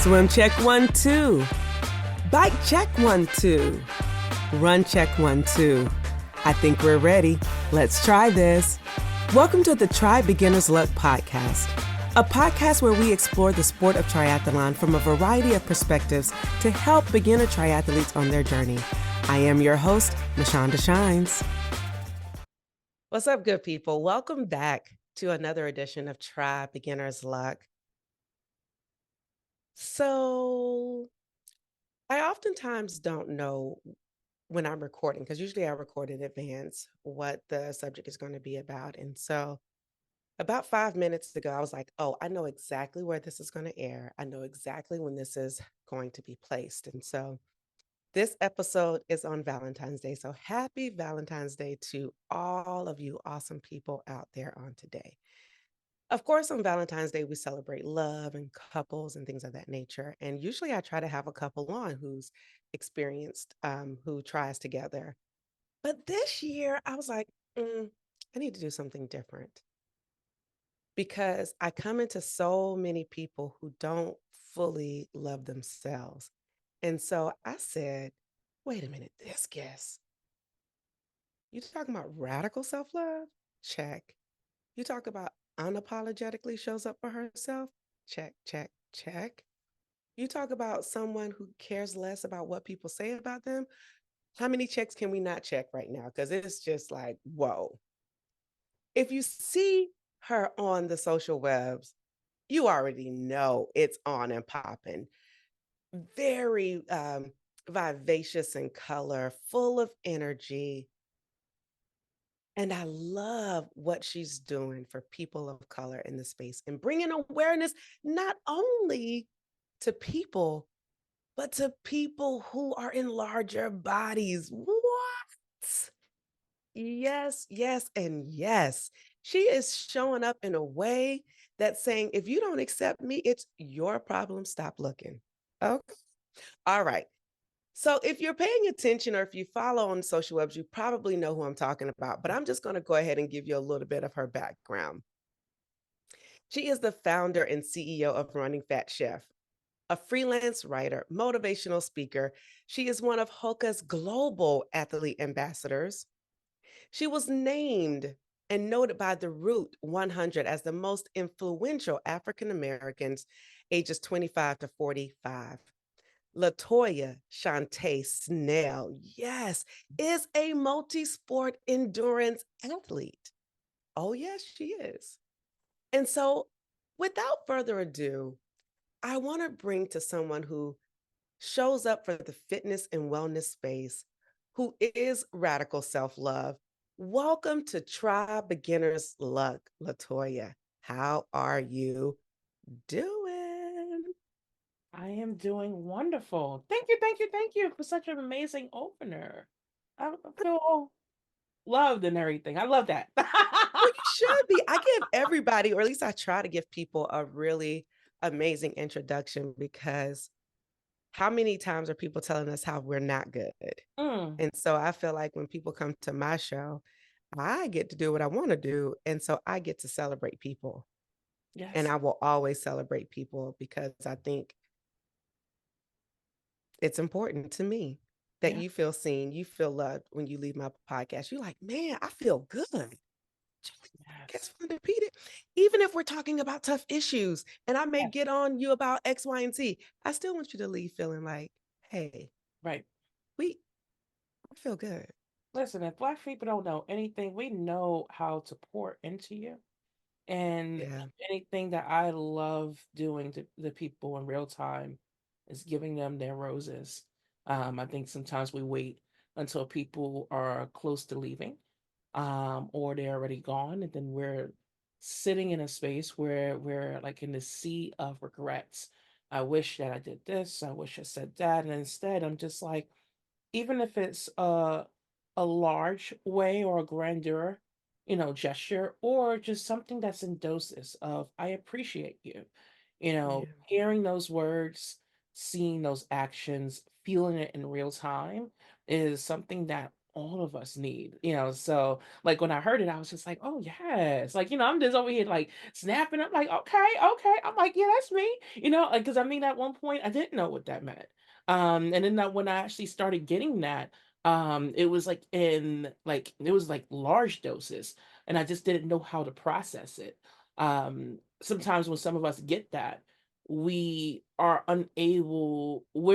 Swim check 1, 2. Bike check 1, 2. Run check 1, 2. I think we're ready. Let's try this. Welcome to the Try Beginner's Luck podcast, a podcast where we explore the sport of triathlon from a variety of perspectives to help beginner triathletes on their journey. I am your host, LaToya Shines. What's up, good people? Welcome back to another edition of Try Beginner's Luck. So I oftentimes don't know when I'm recording, because usually I record in advance what the subject is going to be about. And so about 5 minutes ago, I was like, oh, I know exactly where this is going to air. I know exactly when this is going to be placed. And so this episode is on Valentine's Day. So happy Valentine's Day to all of you awesome people out there on today. Of course, on Valentine's Day, we celebrate love and couples and things of that nature. And usually I try to have a couple on who's experienced, who tries together. But this year, I was like, I need to do something different, because I come into so many people who don't fully love themselves. And so I said, wait a minute, this guest, you talking about radical self-love? Check. You talk about unapologetically shows up for herself? Check, check, check. You talk about someone who cares less about what people say about them? How many checks can we not check right now? Because it's just like, whoa. If you see her on the social webs, you already know it's on and popping. Very vivacious in color, full of energy. And I love what she's doing for people of color in the space and bringing awareness not only to people, but to people who are in larger bodies. What? Yes, yes, and yes. She is showing up in a way that's saying, if you don't accept me, it's your problem. Stop looking. Okay. All right. So if you're paying attention, or if you follow on social webs, you probably know who I'm talking about, but I'm just going to go ahead and give you a little bit of her background. She is the founder and CEO of Running Fat Chef, a freelance writer, motivational speaker. She is one of Hoka's global athlete ambassadors. She was named and noted by the Root 100 as the most influential African Americans ages 25 to 45. LaToya Shauntay Snell, yes, is a multi-sport endurance athlete. Oh, yes, she is. And so, without further ado, I want to bring to someone who shows up for the fitness and wellness space, who is radical self-love. Welcome to Try Beginner's Luck, LaToya. How are you doing? I am doing wonderful. Thank you for such an amazing opener. I feel all loved and everything. I love that. Well, you should be. I give everybody, or at least I try to give people, a really amazing introduction, because how many times are people telling us how we're not good? Mm, And so I feel like when people come to my show, I get to do what I want to do. And so I get to celebrate people. And yes, I will always celebrate people, because I think it's important to me that yeah, you feel seen, you feel loved when you leave my podcast. You're like, man, I feel good. yes, Gets undefeated. Even if we're talking about tough issues and I may yeah, get on you about X, Y, and Z, I still want you to leave feeling like, hey, right. we I feel good. Listen, if Black people don't know anything, we know how to pour into you. And Yeah. anything that I love doing to the people in real time is giving them their roses. I think sometimes we wait until people are close to leaving, or they're already gone, and then we're sitting in a space where we're like in the sea of regrets. I wish that I did this. I wish I said that. And instead, I'm just like, even if it's a large way or a grandeur, gesture, or just something that's in doses of I appreciate you. Yeah. Hearing those words, seeing those actions, feeling it in real time is something that all of us need, so like when I heard it, I was just like, oh yes, like, I'm just over here like snapping up, like, okay, okay. I'm like, yeah, that's me, like, because I mean, at one point I didn't know what that meant. And then that when I actually started getting that, it was like it was like large doses, and I just didn't know how to process it. Sometimes when some of us get that, we're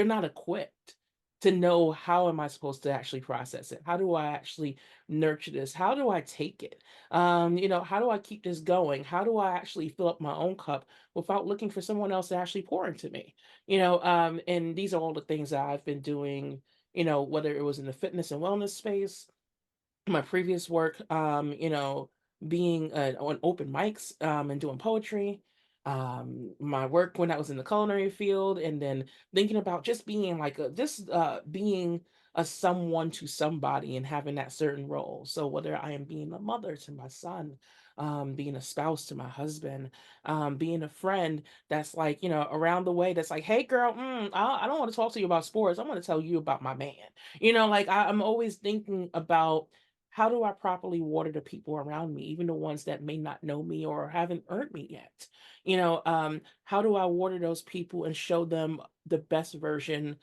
not equipped to know, how am I supposed to actually process it? How do I actually nurture this? How do I take it? How do I keep this going? How do I actually fill up my own cup without looking for someone else to actually pour into me? And these are all the things that I've been doing, whether it was in the fitness and wellness space, my previous work, being on open mics, and doing poetry, my work when I was in the culinary field, and then thinking about just being like being a someone to somebody and having that certain role. So whether I am being a mother to my son, being a spouse to my husband, being a friend that's like, around the way, that's like, hey girl, I don't want to talk to you about sports. I want to tell you about my man. Like I'm always thinking about, how do I properly water the people around me, even the ones that may not know me or haven't earned me yet? How do I water those people and show them the best version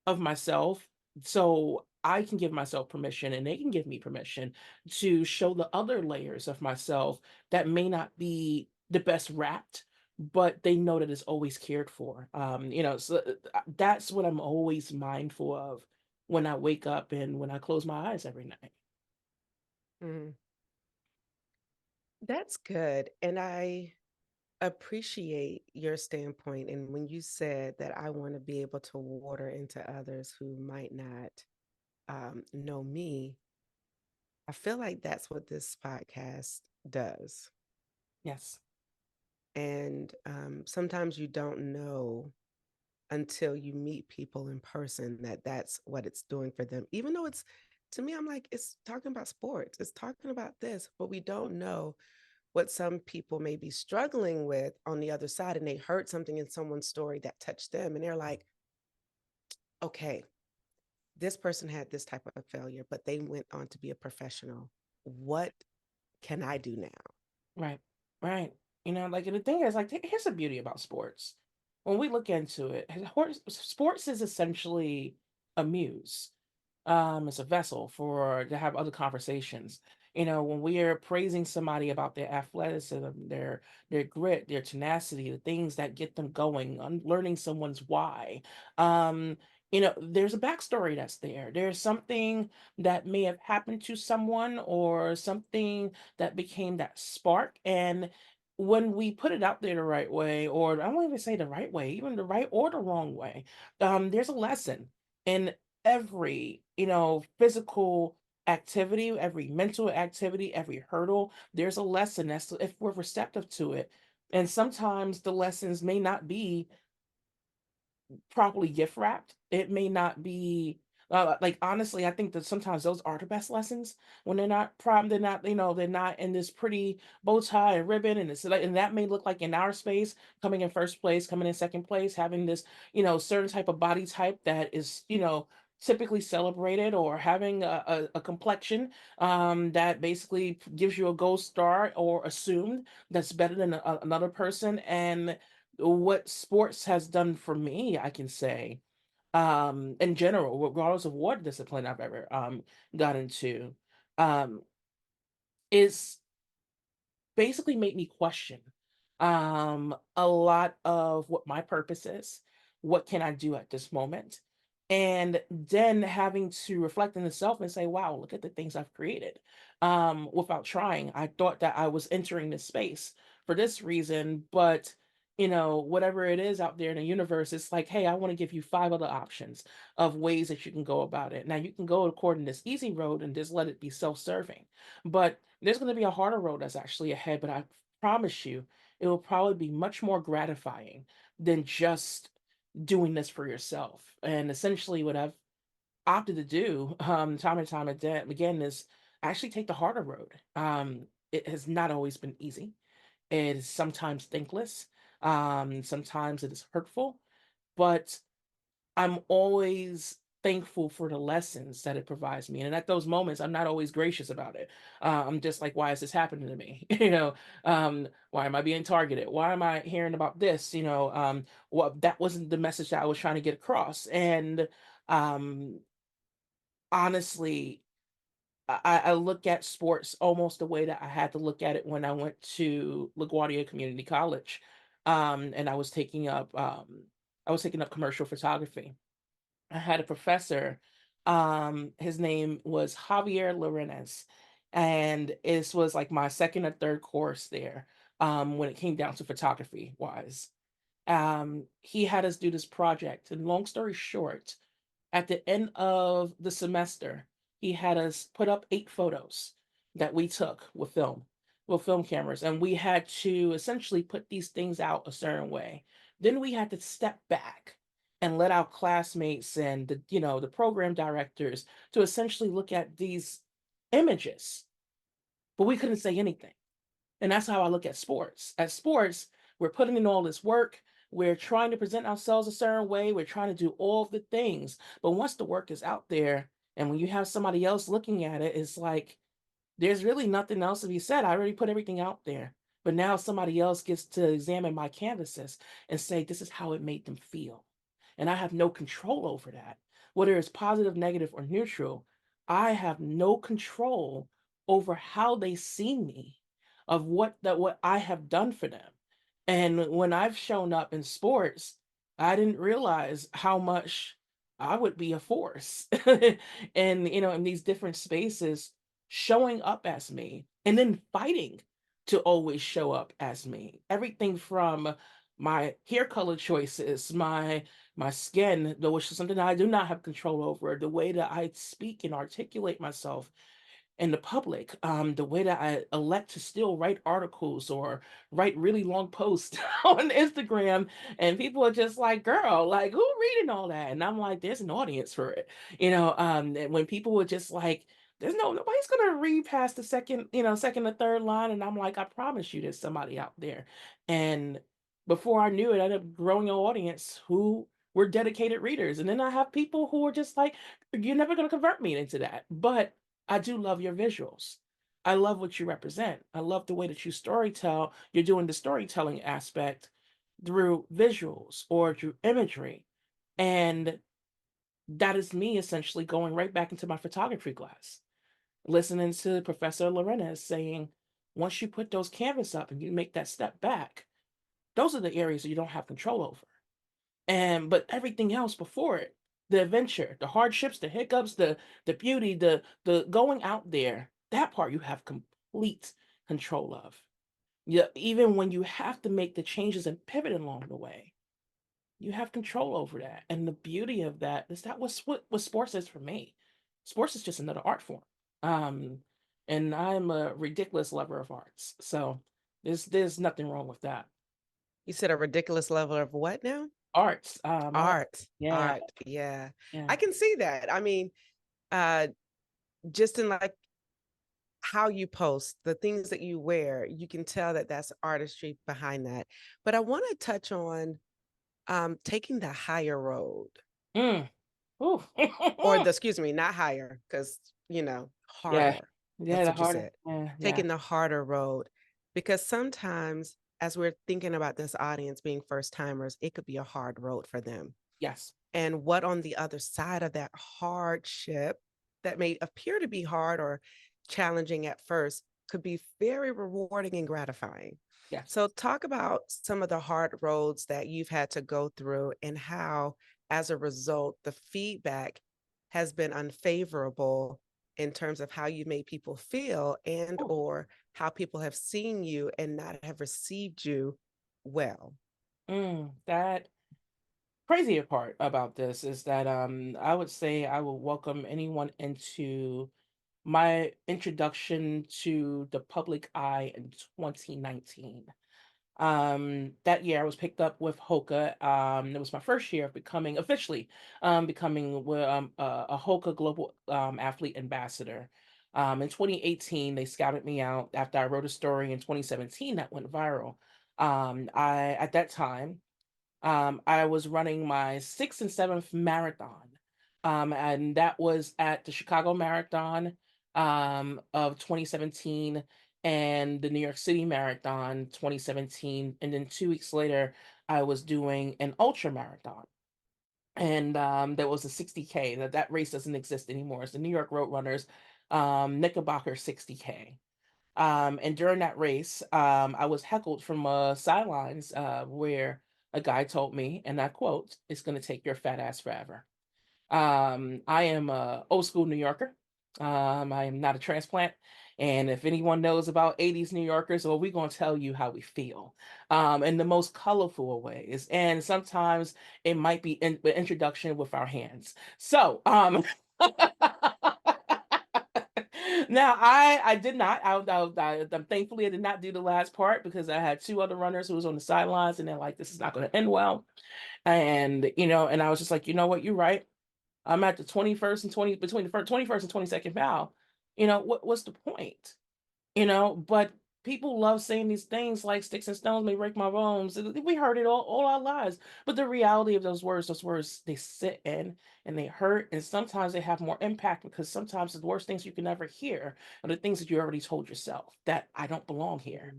of myself, so I can give myself permission and they can give me permission to show the other layers of myself that may not be the best wrapped, but they know that it's always cared for. So that's what I'm always mindful of when I wake up and when I close my eyes every night. Mm, that's good. And I appreciate your standpoint. And when you said that I want to be able to water into others who might not know me, I feel like that's what this podcast does. Yes. And sometimes you don't know until you meet people in person that that's what it's doing for them. Even though it's, to me, I'm like, it's talking about sports, it's talking about this, but we don't know what some people may be struggling with on the other side. And they heard something in someone's story that touched them. And they're like, okay, this person had this type of failure, but they went on to be a professional. What can I do now? Right. Right. Like, and the thing is, like, here's the beauty about sports. When we look into it, sports is essentially a muse. It's a vessel for to have other conversations. When we are praising somebody about their athleticism, their grit, their tenacity, the things that get them going, learning someone's why. Um, there's a backstory that's there. There's something that may have happened to someone, or something that became that spark. And when we put it out there the right way, or I won't even say the right way, even the right or the wrong way, there's a lesson in every, physical activity, every mental activity, every hurdle. There's a lesson, that's if we're receptive to it. And sometimes the lessons may not be properly gift wrapped. It may not be, like, honestly, I think that sometimes those are the best lessons, when they're not, they're not in this pretty bow tie and ribbon, and it's like, and that may look like in our space, coming in first place, coming in second place, having this, certain type of body type that is, typically celebrated, or having a complexion, that basically gives you a gold star, or assumed that's better than another person. And what sports has done for me, I can say, in general, regardless of what discipline I've ever got into, um, is basically made me question a lot of what my purpose is. What can I do at this moment? And then having to reflect on itself and say, wow, look at the things I've created, without trying. I thought that I was entering this space for this reason, but whatever it is out there in the universe, it's like, hey, I want to give you five other options of ways that you can go about it. Now, you can go according to this easy road and just let it be self-serving, but there's going to be a harder road that's actually ahead. But I promise you, it will probably be much more gratifying than just doing this for yourself. And essentially, what I've opted to do, time and time again, is actually take the harder road. It has not always been easy. It is sometimes thankless. Sometimes it is hurtful, but I'm always thankful for the lessons that it provides me. And at those moments, I'm not always gracious about it. I'm just like, why is this happening to me? Why am I being targeted? Why am I hearing about this? Well, that wasn't the message that I was trying to get across. And um, honestly, I look at sports almost the way that I had to look at it when I went to LaGuardia Community College, and I was taking up commercial photography. I had a professor, his name was Javier Lorenz, and this was like my second or third course there, when it came down to photography wise. He had us do this project, and long story short, at the end of the semester, he had us put up 8 photos that we took with film cameras, and we had to essentially put these things out a certain way. Then we had to step back and let our classmates and the program directors to essentially look at these images, but we couldn't say anything. And that's how I look at sports. At sports, we're putting in all this work. We're trying to present ourselves a certain way. We're trying to do all of the things. But once the work is out there, and when you have somebody else looking at it, it's like there's really nothing else to be said. I already put everything out there. But now somebody else gets to examine my canvases and say, this is how it made them feel. And I have no control over that. Whether it's positive, negative, or neutral, I have no control over how they see me, of what I have done for them. And when I've shown up in sports, I didn't realize how much I would be a force. And in these different spaces, showing up as me and then fighting to always show up as me. Everything from my hair color choices, my skin, though, which is something that I do not have control over, the way that I speak and articulate myself in the public, the way that I elect to still write articles or write really long posts on Instagram, and people are just like, "Girl, like who reading all that?" And I'm like, "There's an audience for it." And when people were just like, nobody's gonna read past the second or third line," and I'm like, "I promise you, there's somebody out there." And before I knew it, I ended up growing an audience who were dedicated readers, and then I have people who are just like, "You're never gonna convert me into that," but I do love your visuals. I love what you represent. I love the way that you storytell. You're doing the storytelling aspect through visuals or through imagery. And that is me essentially going right back into my photography class, listening to Professor Lorenz saying, once you put those canvas up and you make that step back, those are the areas that you don't have control over. And but everything else before it, the adventure, the hardships, the hiccups, the beauty, the going out there, that part you have complete control of. Yeah, even when you have to make the changes and pivot along the way, you have control over that. And the beauty of that is that what sports is for me. Sports is just another art form. Um, and I'm a ridiculous lover of arts. So there's nothing wrong with that. You said a ridiculous level of what now? Arts, art, Art. yeah, Art. Yeah. yeah. I can see that. I mean, uh, just in like how you post, the things that you wear, you can tell that that's artistry behind that. But I want to touch on taking the higher road, Mm. Ooh. or the, excuse me, not higher, because, Yeah. harder. Yeah, That's the what you harder said. yeah. Taking the harder road. Because sometimes, as we're thinking about this audience being first timers, it could be a hard road for them. Yes. And what on the other side of that hardship that may appear to be hard or challenging at first could be very rewarding and gratifying. Yes. So, talk about some of the hard roads that you've had to go through and how, as a result, the feedback has been unfavorable in terms of how you made people feel and Ooh. or how people have seen you and not have received you well. That crazier part about this is that I would say I will welcome anyone into my introduction to the public eye in 2019. That year I was picked up with Hoka. It was my first year of becoming officially becoming a Hoka Global Athlete Ambassador. In 2018, they scouted me out after I wrote a story in 2017 that went viral. I At that time I was running my sixth and seventh marathon. And that was at the Chicago Marathon of 2017 and the New York City Marathon 2017. And then 2 weeks later, I was doing an ultra marathon. And there was a 60K. That race doesn't exist anymore. It's the New York Road Runners Knickerbocker 60K. And during that race, I was heckled from sidelines where a guy told me, and I quote, "It's going to take your fat ass forever." I am a old school New Yorker. I am not a transplant. And if anyone knows about 80s New Yorkers, well, we're going to tell you how we feel in the most colorful of ways. And sometimes it might be an introduction with our hands. So, now I did not. I'm thankfully I did not do the last part because I had two other runners who was on the sidelines and they're like, this is not going to end well. And, and I was just like, you know what, you're right. I'm at the 21st and 20 between the 21st and 22nd mile. What's the point? But people love saying these things like sticks and stones may break my bones. We heard it all our lives. But the reality of those words, they sit in and they hurt. And sometimes they have more impact because sometimes the worst things you can ever hear are the things that you already told yourself that I don't belong here.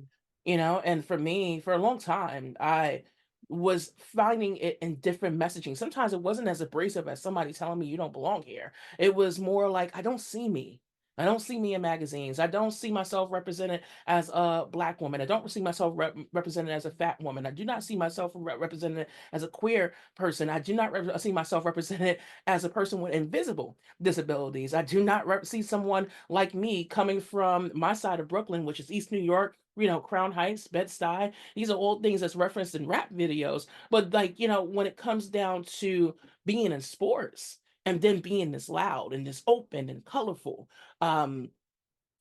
Mhm. And for me, for a long time, I was finding it in different messaging. Sometimes it wasn't as abrasive as somebody telling me you don't belong here. It was more like, I don't see me. I don't see me in magazines. I don't see myself represented as a Black woman. I don't see myself represented as a fat woman. I do not see myself represented as a queer person. I do not see myself represented as a person with invisible disabilities. I do not see someone like me coming from my side of Brooklyn, which is East New York, Crown Heights, Bed-Stuy. These are all things that's referenced in rap videos. But like, when it comes down to being in sports and then being this loud and this open and colorful, um,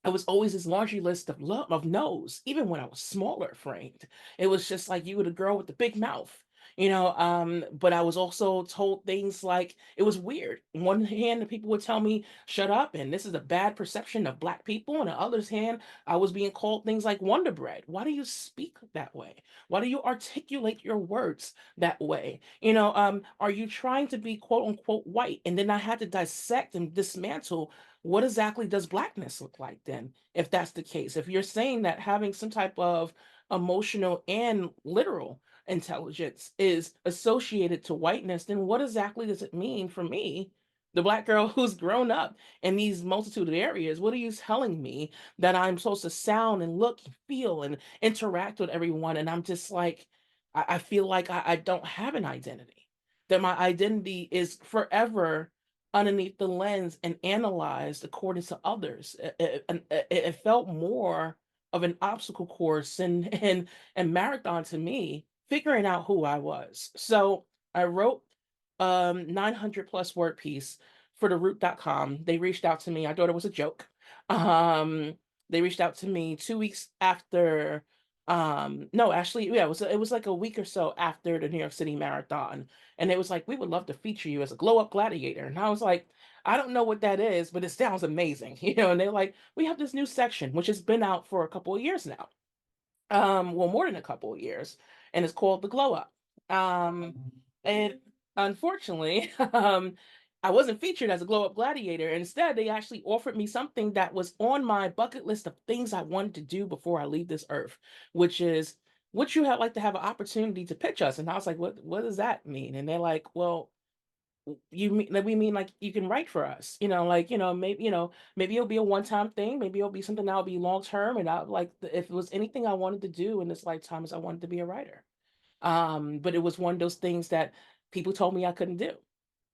it was always this laundry list of love of no's, even when I was smaller framed. It was just like you were the girl with the big mouth. But I was also told things like it was weird. On one hand, the people would tell me, shut up, and this is a bad perception of Black people. On the other's hand, I was being called things like Wonder Bread. Why do you speak that way? Why do you articulate your words that way? Are you trying to be quote unquote white? And then I had to dissect and dismantle what exactly does Blackness look like then, if that's the case? If you're saying that having some type of emotional and literal intelligence is associated to whiteness, then what exactly does it mean for me, the Black girl who's grown up in these multitude of areas? What are you telling me that I'm supposed to sound and look and feel and interact with everyone? And I'm just like, I feel like I don't have an identity, that my identity is forever underneath the lens and analyzed according to others. It felt more of an obstacle course and marathon to me, figuring out who I was. So I wrote 900 plus word piece for the root.com. They reached out to me. I thought it was a joke. Um, they reached out to me 2 weeks after no, actually, yeah, it was like a week or so after the New York City Marathon. And it was like, we would love to feature you as a glow up gladiator. And I was like, I don't know what that is, but it sounds amazing. And they're like, we have this new section, which has been out for a couple of years now. Well, more than a couple of years, and it's called the Glow Up. And unfortunately, I wasn't featured as a Glow Up Gladiator. Instead, they actually offered me something that was on my bucket list of things I wanted to do before I leave this earth, which is, would you have like to have an opportunity to pitch us? And I was like, what does that mean? And they're like, well, you mean like we mean like you can write for us, maybe it'll be a one-time thing, maybe it'll be something that'll be long term. And I like if it was anything I wanted to do in this lifetime is I wanted to be a writer. But it was one of those things that people told me I couldn't do.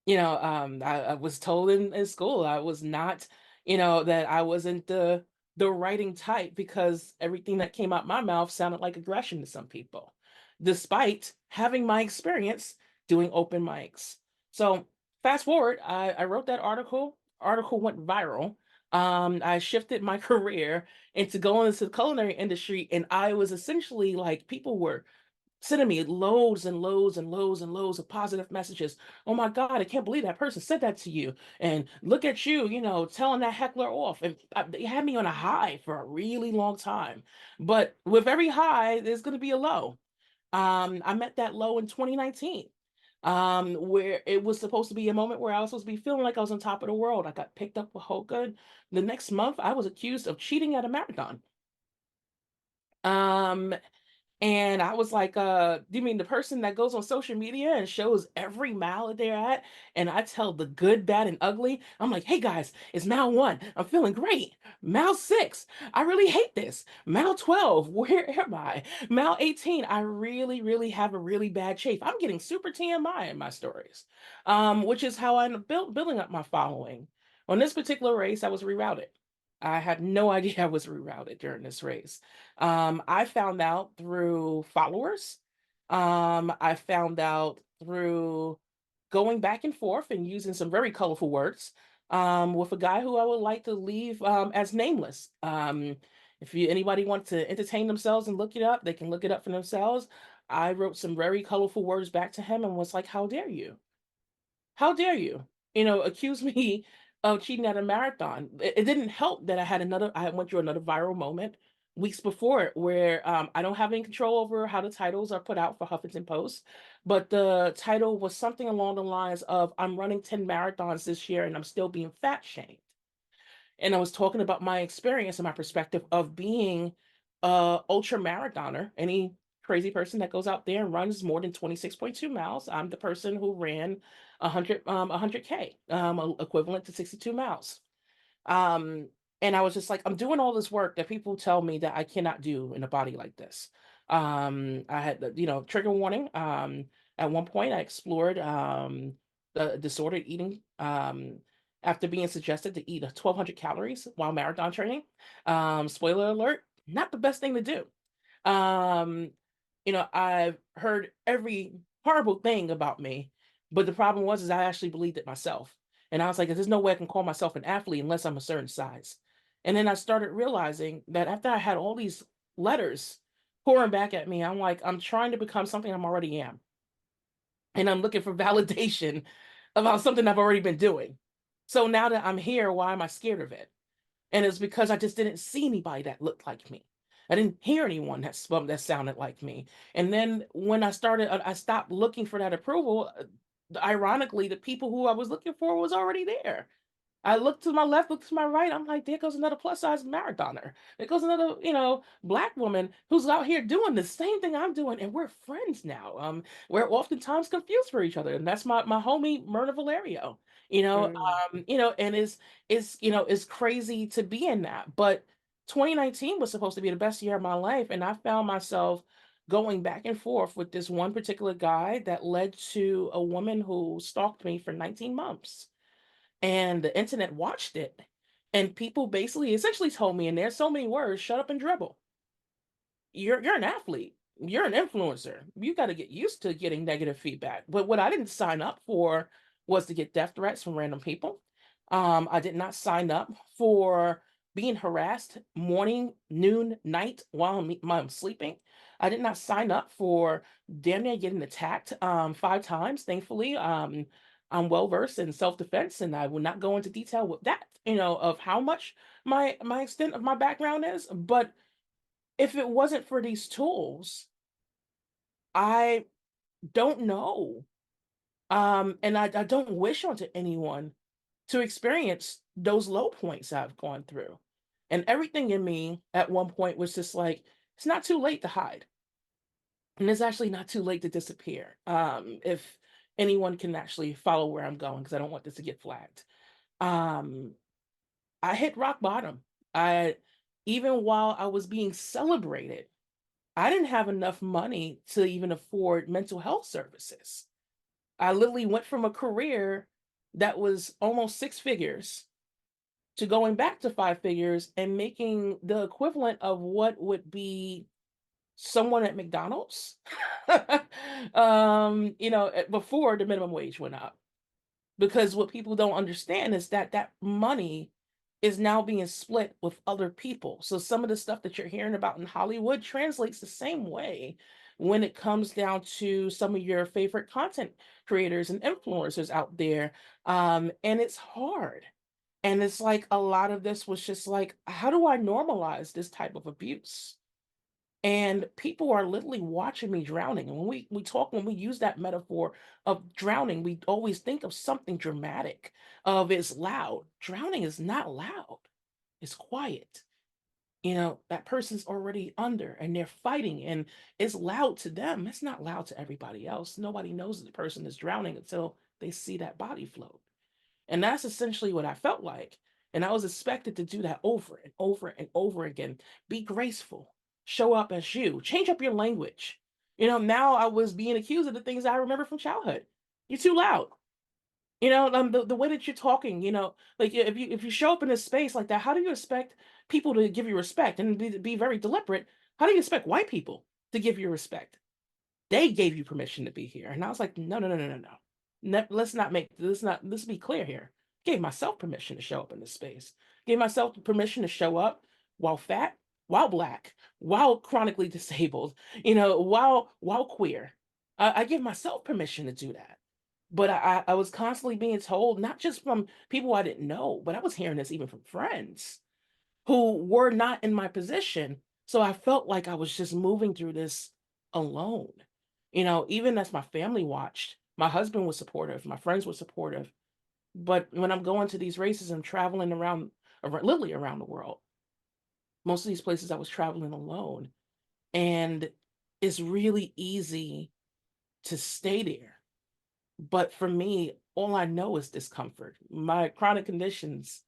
I was told in school I was not, that I wasn't the writing type because everything that came out my mouth sounded like aggression to some people, despite having my experience doing open mics. So fast forward, I wrote that article. Article went viral. I shifted my career into going into the culinary industry, and I was essentially like people were sending me loads and loads and loads and loads of positive messages. Oh my God, I can't believe that person said that to you. And look at you, telling that heckler off. And they had me on a high for a really long time. But with every high, there's going to be a low. I met that low in 2019. where it was supposed to be a moment where I was supposed to be feeling like I was on top of the world. I got picked up with Hoka. The next month, I was accused of cheating at a marathon. Um, and I was like, do you mean the person that goes on social media and shows every mile that they're at? And I tell the good, bad, and ugly. I'm like, hey guys, it's mile one. I'm feeling great. Mile six, I really hate this. Mile 12, where am I? Mile 18, I really, really have a really bad chafe. I'm getting super TMI in my stories, which is how I ended up building up my following. On this particular race, I was rerouted. I had no idea I was rerouted during this race. I found out through followers. I found out through going back and forth and using some very colorful words with a guy who I would like to leave as nameless. If anybody wants to entertain themselves and look it up, they can look it up for themselves. I wrote some very colorful words back to him and was like, "How dare you? How dare you? Accuse me of cheating at a marathon." It didn't help that I had went through another viral moment weeks before it where I don't have any control over how the titles are put out for Huffington Post, but the title was something along the lines of "I'm running 10 marathons this year and I'm still being fat shamed." And I was talking about my experience and my perspective of being a ultra marathoner. Any crazy person that goes out there and runs more than 26.2 miles, I'm the person who ran 100K, equivalent to 62 miles. Um, and I was just like, I'm doing all this work that people tell me that I cannot do in a body like this. I had the, trigger warning. At one point, I explored the disordered eating after being suggested to eat 1,200 calories while marathon training. Spoiler alert, not the best thing to do. Um, I've heard every horrible thing about me, but the problem was is I actually believed it myself. And I was like, there's no way I can call myself an athlete unless I'm a certain size. And then I started realizing that after I had all these letters pouring back at me, I'm like, I'm trying to become something I'm already am. And I'm looking for validation about something I've already been doing. So now that I'm here, why am I scared of it? And it's because I just didn't see anybody that looked like me. I didn't hear anyone that sounded like me. And then when I stopped looking for that approval. Ironically, the people who I was looking for was already there. I look to my left, look to my right. I'm like, there goes another plus size marathoner. There goes another, black woman who's out here doing the same thing I'm doing, and we're friends now. We're oftentimes confused for each other, and that's my homie Myrna Valerio. Mm. And it's crazy to be in that. But 2019 was supposed to be the best year of my life, and I found myself going back and forth with this one particular guy that led to a woman who stalked me for 19 months, and the internet watched it, and people basically essentially told me in there so many words, shut up and dribble. You're an athlete, you're an influencer, you got to get used to getting negative feedback. But what I didn't sign up for was to get death threats from random people. I did not sign up for being harassed morning, noon, night while I'm sleeping. I did not sign up for damn near getting attacked 5 times. Thankfully, I'm well versed in self defense, and I will not go into detail with that. Of how much my extent of my background is. But if it wasn't for these tools, I don't know. And I don't wish onto anyone to experience those low points I've gone through. And everything in me at one point was just like, it's not too late to hide. And it's actually not too late to disappear. If anyone can actually follow where I'm going, because I don't want this to get flagged. Um, I hit rock bottom. I Even while I was being celebrated, I didn't have enough money to even afford mental health services. I literally went from a career that was almost six figures to going back to five figures and making the equivalent of what would be someone at McDonald's before the minimum wage went up. Because what people don't understand is that that money is now being split with other people. So some of the stuff that you're hearing about in Hollywood translates the same way when it comes down to some of your favorite content creators and influencers out there. And it's hard. And it's like a lot of this was just like, how do I normalize this type of abuse? And people are literally watching me drowning. And when when we use that metaphor of drowning, we always think of something dramatic, of it's loud. Drowning is not loud. It's quiet. That person's already under and they're fighting and it's loud to them. It's not loud to everybody else. Nobody knows that the person is drowning until they see that body float. And that's essentially what I felt like. And I was expected to do that over and over and over again. Be graceful, show up as you, change up your language. Now I was being accused of the things I remember from childhood. You're too loud. The way that you're talking, like if you show up in a space like that, how do you expect people to give you respect and be very deliberate? How do you expect white people to give you respect? They gave you permission to be here. And I was like, no, no, no, no, no, no. Let's be clear here. Gave myself permission to show up in this space. Gave myself permission to show up while fat, while black, while chronically disabled, while queer. I give myself permission to do that. But I was constantly being told, not just from people I didn't know, but I was hearing this even from friends who were not in my position. So I felt like I was just moving through this alone. Even as my family watched, my husband was supportive, my friends were supportive. But when I'm going to these races and traveling literally around the world, most of these places I was traveling alone. And it's really easy to stay there. But for me, all I know is discomfort. My chronic conditions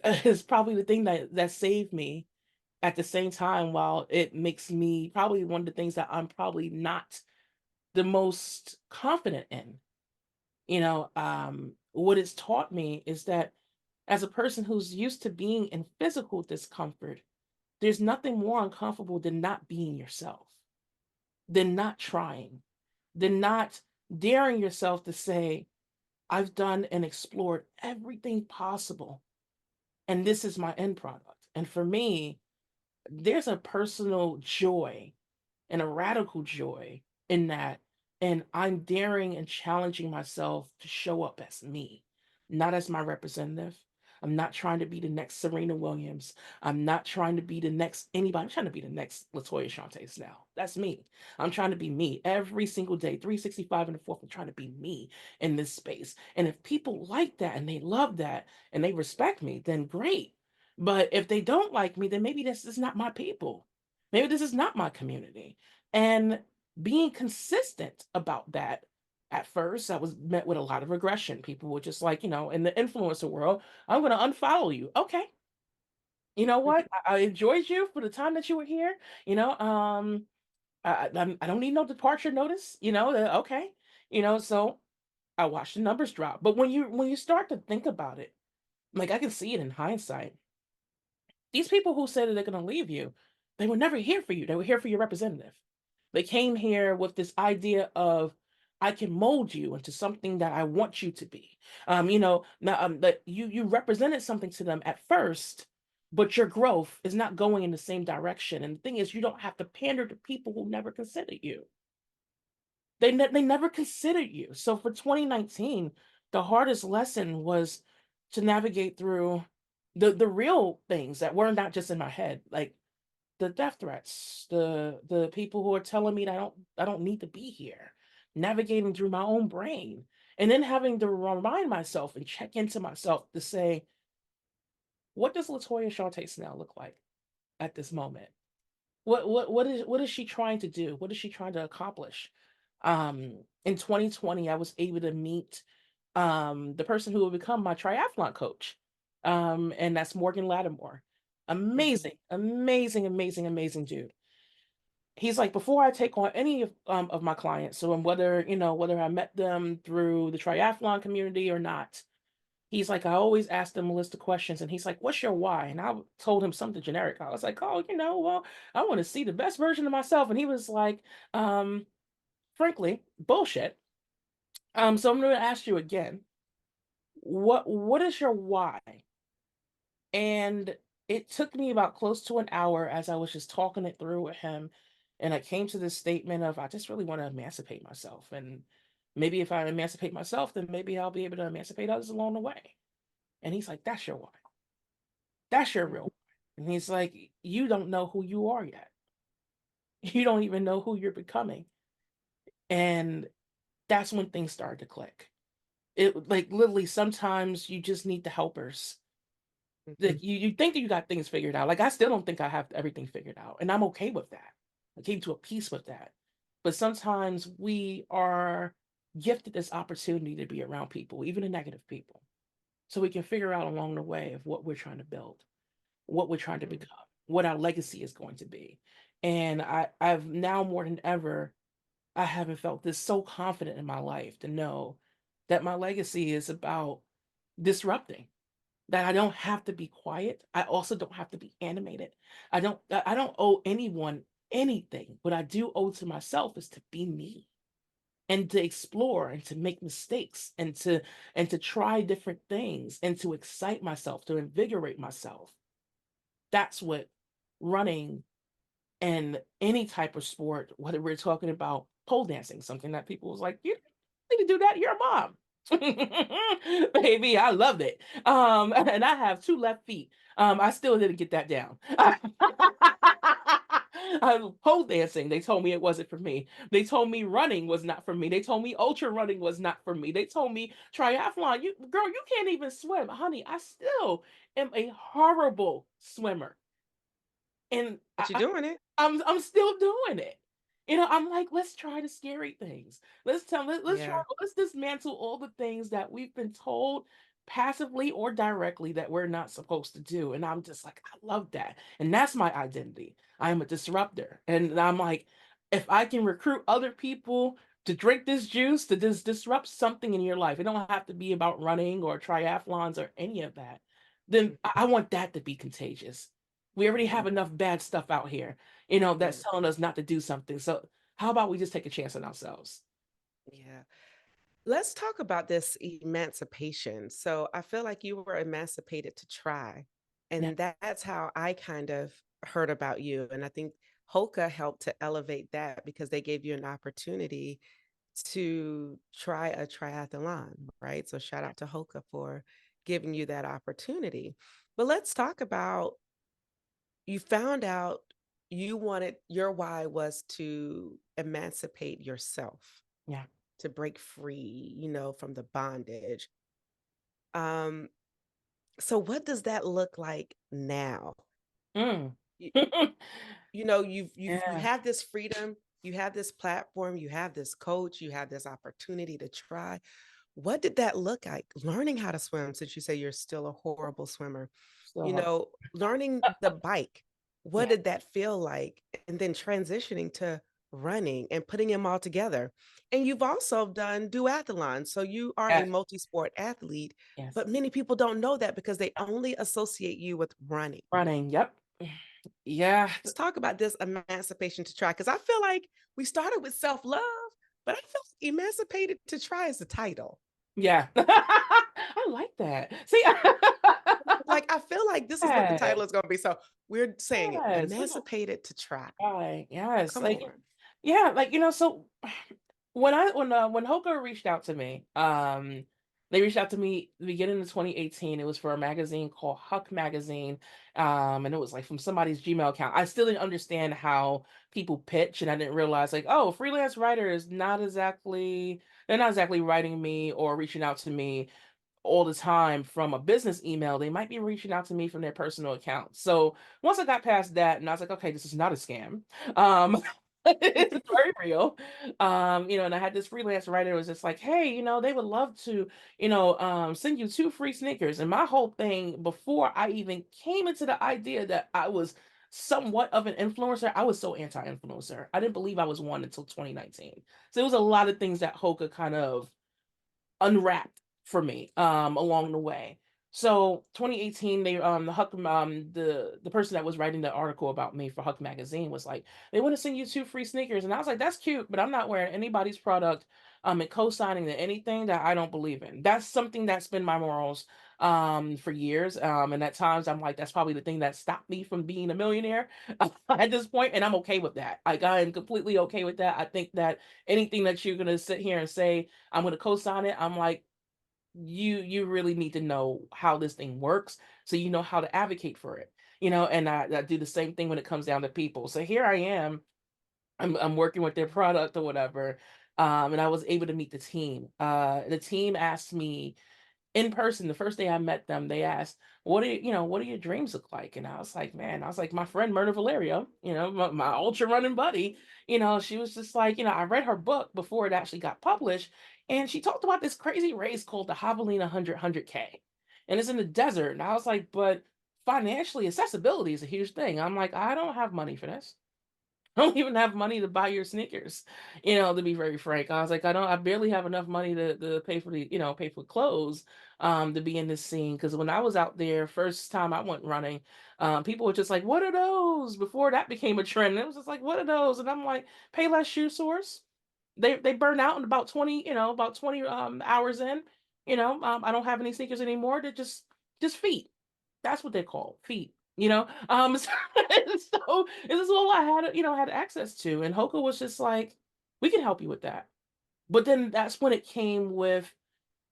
is probably the thing that saved me at the same time, while it makes me probably one of the things that I'm probably not the most confident in. What it's taught me is that as a person who's used to being in physical discomfort, there's nothing more uncomfortable than not being yourself, than not trying, than not daring yourself to say, I've done and explored everything possible, and this is my end product. And for me, there's a personal joy and a radical joy in that. And I'm daring and challenging myself to show up as me, not as my representative. I'm not trying to be the next Serena Williams. I'm not trying to be the next anybody. I'm trying to be the next LaToya Shauntay Snell. That's me. I'm trying to be me every single day, 365 and the fourth. I'm trying to be me in this space. And if people like that and they love that and they respect me, then great. But if they don't like me, then maybe this is not my people. Maybe this is not my community. And being consistent about that, at first, I was met with a lot of aggression. People were just like, in the influencer world, I'm going to unfollow you. Okay. You know what? I enjoyed you for the time that you were here. You know, I don't need no departure notice. Okay. So I watched the numbers drop. But when you start to think about it, like I can see it in hindsight. These people who say that they're going to leave you, they were never here for you. They were here for your representative. They came here with this idea of, I can mold you into something that I want you to be. Now that you represented something to them at first, but your growth is not going in the same direction. And the thing is, you don't have to pander to people who never considered you. They never considered you. So for 2019, the hardest lesson was to navigate through the real things that were not just in my head, like the death threats, the people who are telling me that I don't need to be here, navigating through my own brain, and then having to remind myself and check into myself to say, what does LaToya Shauntay Snell look like at this moment? What is she trying to do? What is she trying to accomplish? In 2020, I was able to meet the person who will become my triathlon coach. And that's Morgan Lattimore. Mhm. Amazing, amazing, amazing, amazing dude. He's like, before I take on any of my clients, so whether I met them through the triathlon community or not, he's like, I always ask them a list of questions, and he's like, what's your why? And I told him something generic. I was like, oh, well, I want to see the best version of myself. And he was like, frankly, bullshit. So I'm going to ask you again, what is your why? And it took me about close to an hour as I was just talking it through with him. And I came to this statement of, I just really want to emancipate myself. And maybe if I emancipate myself, then maybe I'll be able to emancipate others along the way. And he's like, that's your why. That's your real Mhm. why. And he's like, you don't know who you are yet. You don't even know who you're becoming. And that's when things started to click. It like literally sometimes you just need the helpers. Mhm. Like you think that you got things figured out. Like I still don't think I have everything figured out. And I'm okay with that. I came to a peace with that. But sometimes we are gifted this opportunity to be around people, even the negative people. So we can figure out along the way of what we're trying to build, what we're trying to Mm. become, what our legacy is going to be. And I've now more than ever, I haven't felt this so confident in my life to know that my legacy is about disrupting. That I don't have to be quiet. I also don't have to be animated. I don't owe anyone anything. What I do owe to myself is to be me and to explore and to make mistakes and to try different things and to excite myself, to invigorate myself. That's what running and any type of sport, whether we're talking about pole dancing, something that people was like, you need to do that, you're a mom. Baby, I loved it. And I have two left feet. I still didn't get that down. Pole dancing, they told me it wasn't for me. They told me running was not for me. They told me ultra running was not for me. They told me triathlon, you girl, you can't even swim. Honey, I still am a horrible swimmer. And But you're doing it. I'm still doing it. I'm like, let's try the scary things. Let's try, Yeah. let's dismantle all the things that we've been told passively or directly that we're not supposed to do. And I'm just like, I love that. And that's my identity. I am a disruptor. And I'm like, if I can recruit other people to drink this juice, to disrupt something in your life, it don't have to be about running or triathlons or any of that, then Mhm. I want that to be contagious. We already Yeah. have enough bad stuff out here, Yeah. that's telling us not to do something. So how about we just take a chance on ourselves? Yeah. Let's talk about this emancipation. So I feel like you were emancipated to try. Yeah. And that's how I kind of heard about you. And I think Hoka helped to elevate that because they gave you an opportunity to try a triathlon, right? So shout out to Hoka for giving you that opportunity. But let's talk about you found out you wanted your why was to emancipate yourself, Yeah. to break free, from the bondage. Um, so what does that look like now? Mm. You, you Yeah. have this freedom, you have this platform, you have this coach, you have this opportunity to try. What did that look like? Learning how to swim, since you say you're still a horrible swimmer, Still hard. learning the bike. Yeah. What did that feel like? And then transitioning to running and putting them all together. And you've also done duathlon. So you are a Yes. multi-sport athlete, Yes. but many people don't know that because they only associate you with running. Running. Yep. Yeah. Let's talk about this emancipation to try because I feel like we started with self-love, but I feel like emancipated to try is the title. Yeah. I like that. See, Like, I feel like this is what the yes. title is gonna be, so we're saying it, Yes. We're gonna emancipated to try. try. Yes. Come Like, on. yeah, like, so when Hoka reached out to me, they reached out to me the beginning of 2018. It was for a magazine called Huck Magazine. And it was like from somebody's Gmail account. I still didn't understand how people pitch, and I didn't realize like, oh, freelance writer is not exactly they're not exactly writing me or reaching out to me all the time from a business email. They might be reaching out to me from their personal account. So once I got past that, and I was like, okay, this is not a scam. It's very real. And I had this freelance writer who was just like, hey, they would love to, send you two free sneakers. And my whole thing before I even came into the idea that I was somewhat of an influencer, I was so anti-influencer. I didn't believe I was one until 2019. So it was a lot of things that Hoka kind of unwrapped for me along the way. So 2018, they the Huck the person that was writing the article about me for Huck magazine was like, they want to send you two free sneakers. And I was like, that's cute, but I'm not wearing anybody's product and co-signing to anything that I don't believe in. That's something that's been my morals for years. And at times I'm like, that's probably the thing that stopped me from being a millionaire at this point, and I'm okay with that. Like I am completely okay with that. I think that anything that you're gonna sit here and say I'm going to co-sign it. I'm like, you really need to know how this thing works so you know how to advocate for it. And I do the same thing when it comes down to people. So here I am I'm working with their product or whatever. And I was able to meet the team. The team asked me in person, the first day I met them, they asked, what do your dreams look like? And I was like, man, I was like, my friend Myrna Valerio, my ultra running buddy, she was just like, I read her book before it actually got published. And she talked about this crazy race called the Javelina 100K. And it's in the desert. And I was like, but financially, accessibility is a huge thing. I'm like, I don't have money for this. I don't even have money to buy your sneakers, to be very frank. I was like, I barely have enough money to pay for pay for clothes, to be in this scene. Cause when I was out there, first time I went running, people were just like, what are those? Before that became a trend. And it was just like, what are those? And I'm like, Payless Shoe Source. They burn out in about 20, about 20 hours in. I don't have any sneakers anymore. They're just feet. That's what they're called, feet. So, so this is all I had, had access to. And Hoka was just like, we can help you with that. But then that's when it came with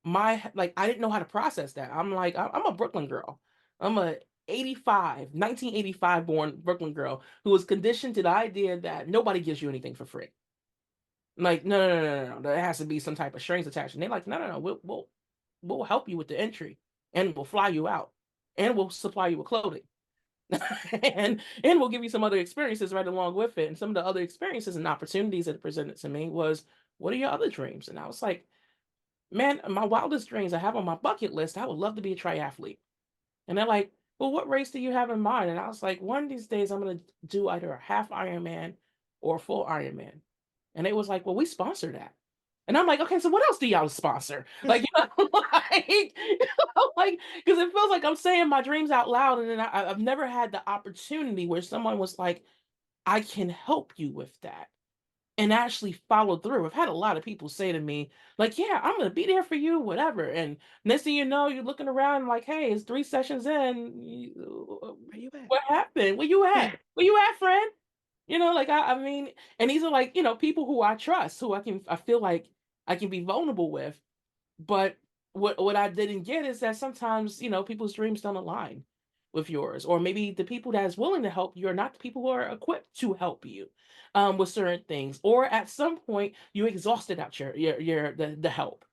like, I didn't know how to process that. I'm like, I'm a Brooklyn girl. I'm a 1985 born Brooklyn girl who was conditioned to the idea that nobody gives you anything for free. I'm like, no, no, no, no, no. There has to be some type of strings attached. And they're like, no, no, no. We'll help you with the entry, and we'll fly you out, and we'll supply you with clothing. and we'll give you some other experiences right along with it. And some of the other experiences and opportunities that it presented to me was, what are your other dreams? And I was like, man, my wildest dreams I have on my bucket list, I would love to be a triathlete. And they're like, well, what race do you have in mind? And I was like, one of these days I'm going to do either a half Ironman or a full Ironman. And it was like, well, we sponsor that. And I'm like, okay, so what else do y'all sponsor? Like, like, because it feels like I'm saying my dreams out loud, and then I've never had the opportunity where someone was like, I can help you with that, and actually follow through. I've had a lot of people say to me, like, yeah, I'm gonna be there for you, whatever. And next thing you know, you're looking around like, hey, it's 3 sessions in. Where you at? What happened? Where you at? Where you at, friend? Like I mean, and these are like, people who I trust, who I feel like I can be vulnerable with. But what I didn't get is that sometimes, people's dreams don't align with yours, or maybe the people that is willing to help you are not the people who are equipped to help you with certain things, or at some point you exhausted out the help.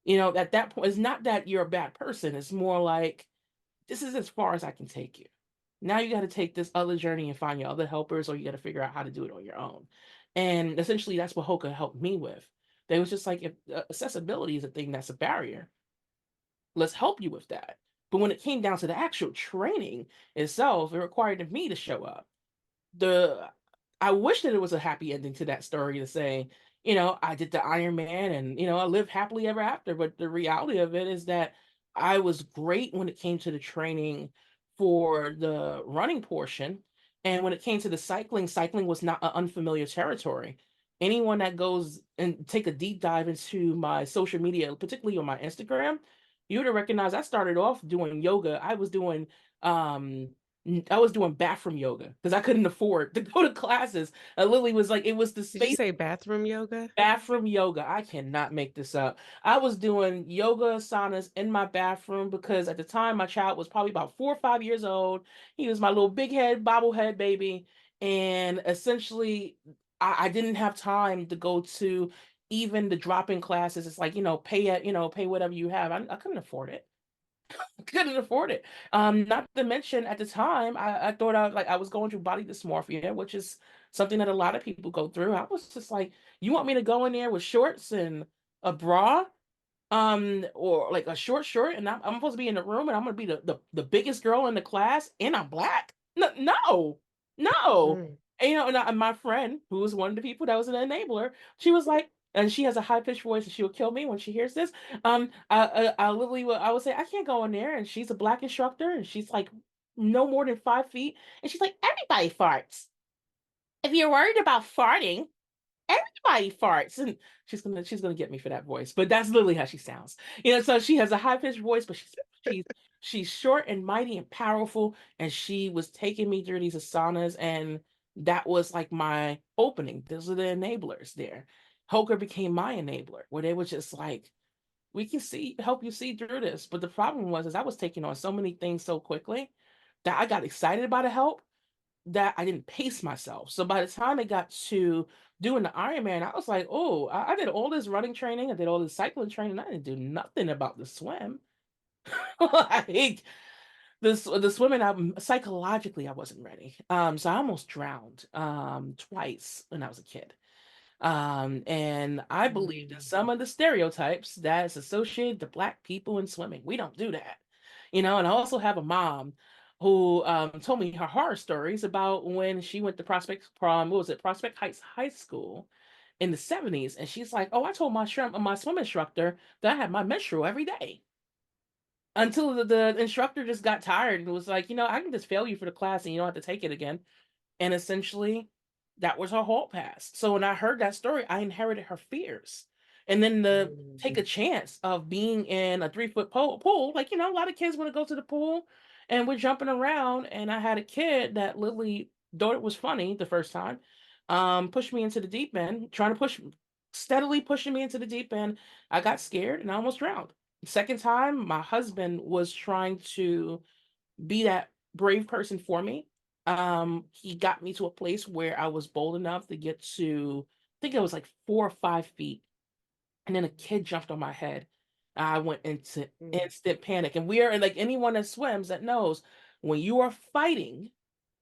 At that point, it's not that you're a bad person. It's more like, this is as far as I can take you. Now you got to take this other journey and find your other helpers, or you got to figure out how to do it on your own. And essentially, that's what Hoka helped me with. They was just like, if accessibility is a thing that's a barrier, let's help you with that. But when it came down to the actual training itself, it required me to show up. The I wish that it was a happy ending to that story, to say, I did the Iron Man, and I lived happily ever after. But the reality of it is that I was great when it came to the training for the running portion. And when it came to the cycling was not an unfamiliar territory. Anyone that goes and take a deep dive into my social media, particularly on my Instagram, you would have recognized I started off doing yoga. Um I was doing bathroom yoga because I couldn't afford to go to classes. Lily was like, it was the Did you space. say bathroom yoga? Bathroom yoga. I cannot make this up. I was doing yoga asanas in my bathroom because at the time my child was probably about 4 or 5 years old. He was my little big head, bobblehead baby. And essentially, I didn't have time to go to even the drop-in classes. It's like, pay whatever you have. I couldn't afford it. Couldn't afford it. Not to mention at the time, I thought I was going through body dysmorphia, which is something that a lot of people go through. I was just like, you want me to go in there with shorts and a bra, or like a short short, and I'm supposed to be in the room, and I'm gonna be the biggest girl in the class, and I'm black? No, no, no. Mm. And, and my friend, who was one of the people that was an enabler, she was like, and she has a high pitched voice, and she will kill me when she hears this. I literally I would say, I can't go in there, and she's a black instructor, and she's like no more than 5 feet, and she's like, everybody farts. If you're worried about farting, everybody farts. And she's gonna get me for that voice, but that's literally how she sounds. So she has a high pitched voice, but she's she's short and mighty and powerful. And she was taking me through these asanas, and that was like my opening. Those are the enablers there. Hoker became my enabler, where they were just like, we can help you see through this. But the problem was, is I was taking on so many things so quickly that I got excited about the help, that I didn't pace myself. So by the time it got to doing the Ironman, I was like, oh, I did all this running training, I did all this cycling training, I didn't do nothing about the swim. Like the swimming, I psychologically I wasn't ready. So I almost drowned twice when I was a kid. And I believe that Mm, some of the stereotypes that's associated to Black people in swimming, we don't do that. And I also have a mom who told me her horror stories about when she went to what was it, Prospect Heights High School in the 70s. And she's like, oh, I told my swim instructor that I had my menstrual every day. Until the instructor just got tired and was like, I can just fail you for the class and you don't have to take it again. And essentially, that was her hall pass. So when I heard that story, I inherited her fears. And then the mm, take a chance of being in a 3 foot pool, like, a lot of kids want to go to the pool and we're jumping around. And I had a kid that literally thought it was funny the first time, pushed me into the deep end, steadily pushing me into the deep end. I got scared and I almost drowned. Second time, my husband was trying to be that brave person for me. He got me to a place where I was bold enough to get to, I think it was like 4 or 5 feet, and then a kid jumped on my head. I went into mm, instant panic. And we are like anyone that swims that knows when you are fighting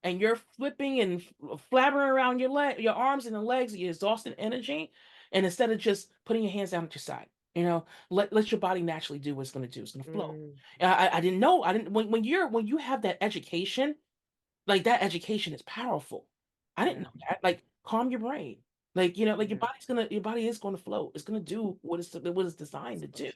and you're flipping and flabbering around your arms and the legs, you're exhausting energy. And instead of just putting your hands down at your side, let your body naturally do what it's going to do. It's going to flow. mm. And I didn't know. I didn't when you have that education, like that education is powerful. I didn't Yeah, know that. Like calm your brain. Like yeah. your body is going to float. It's going to do what it's designed to do. Yeah.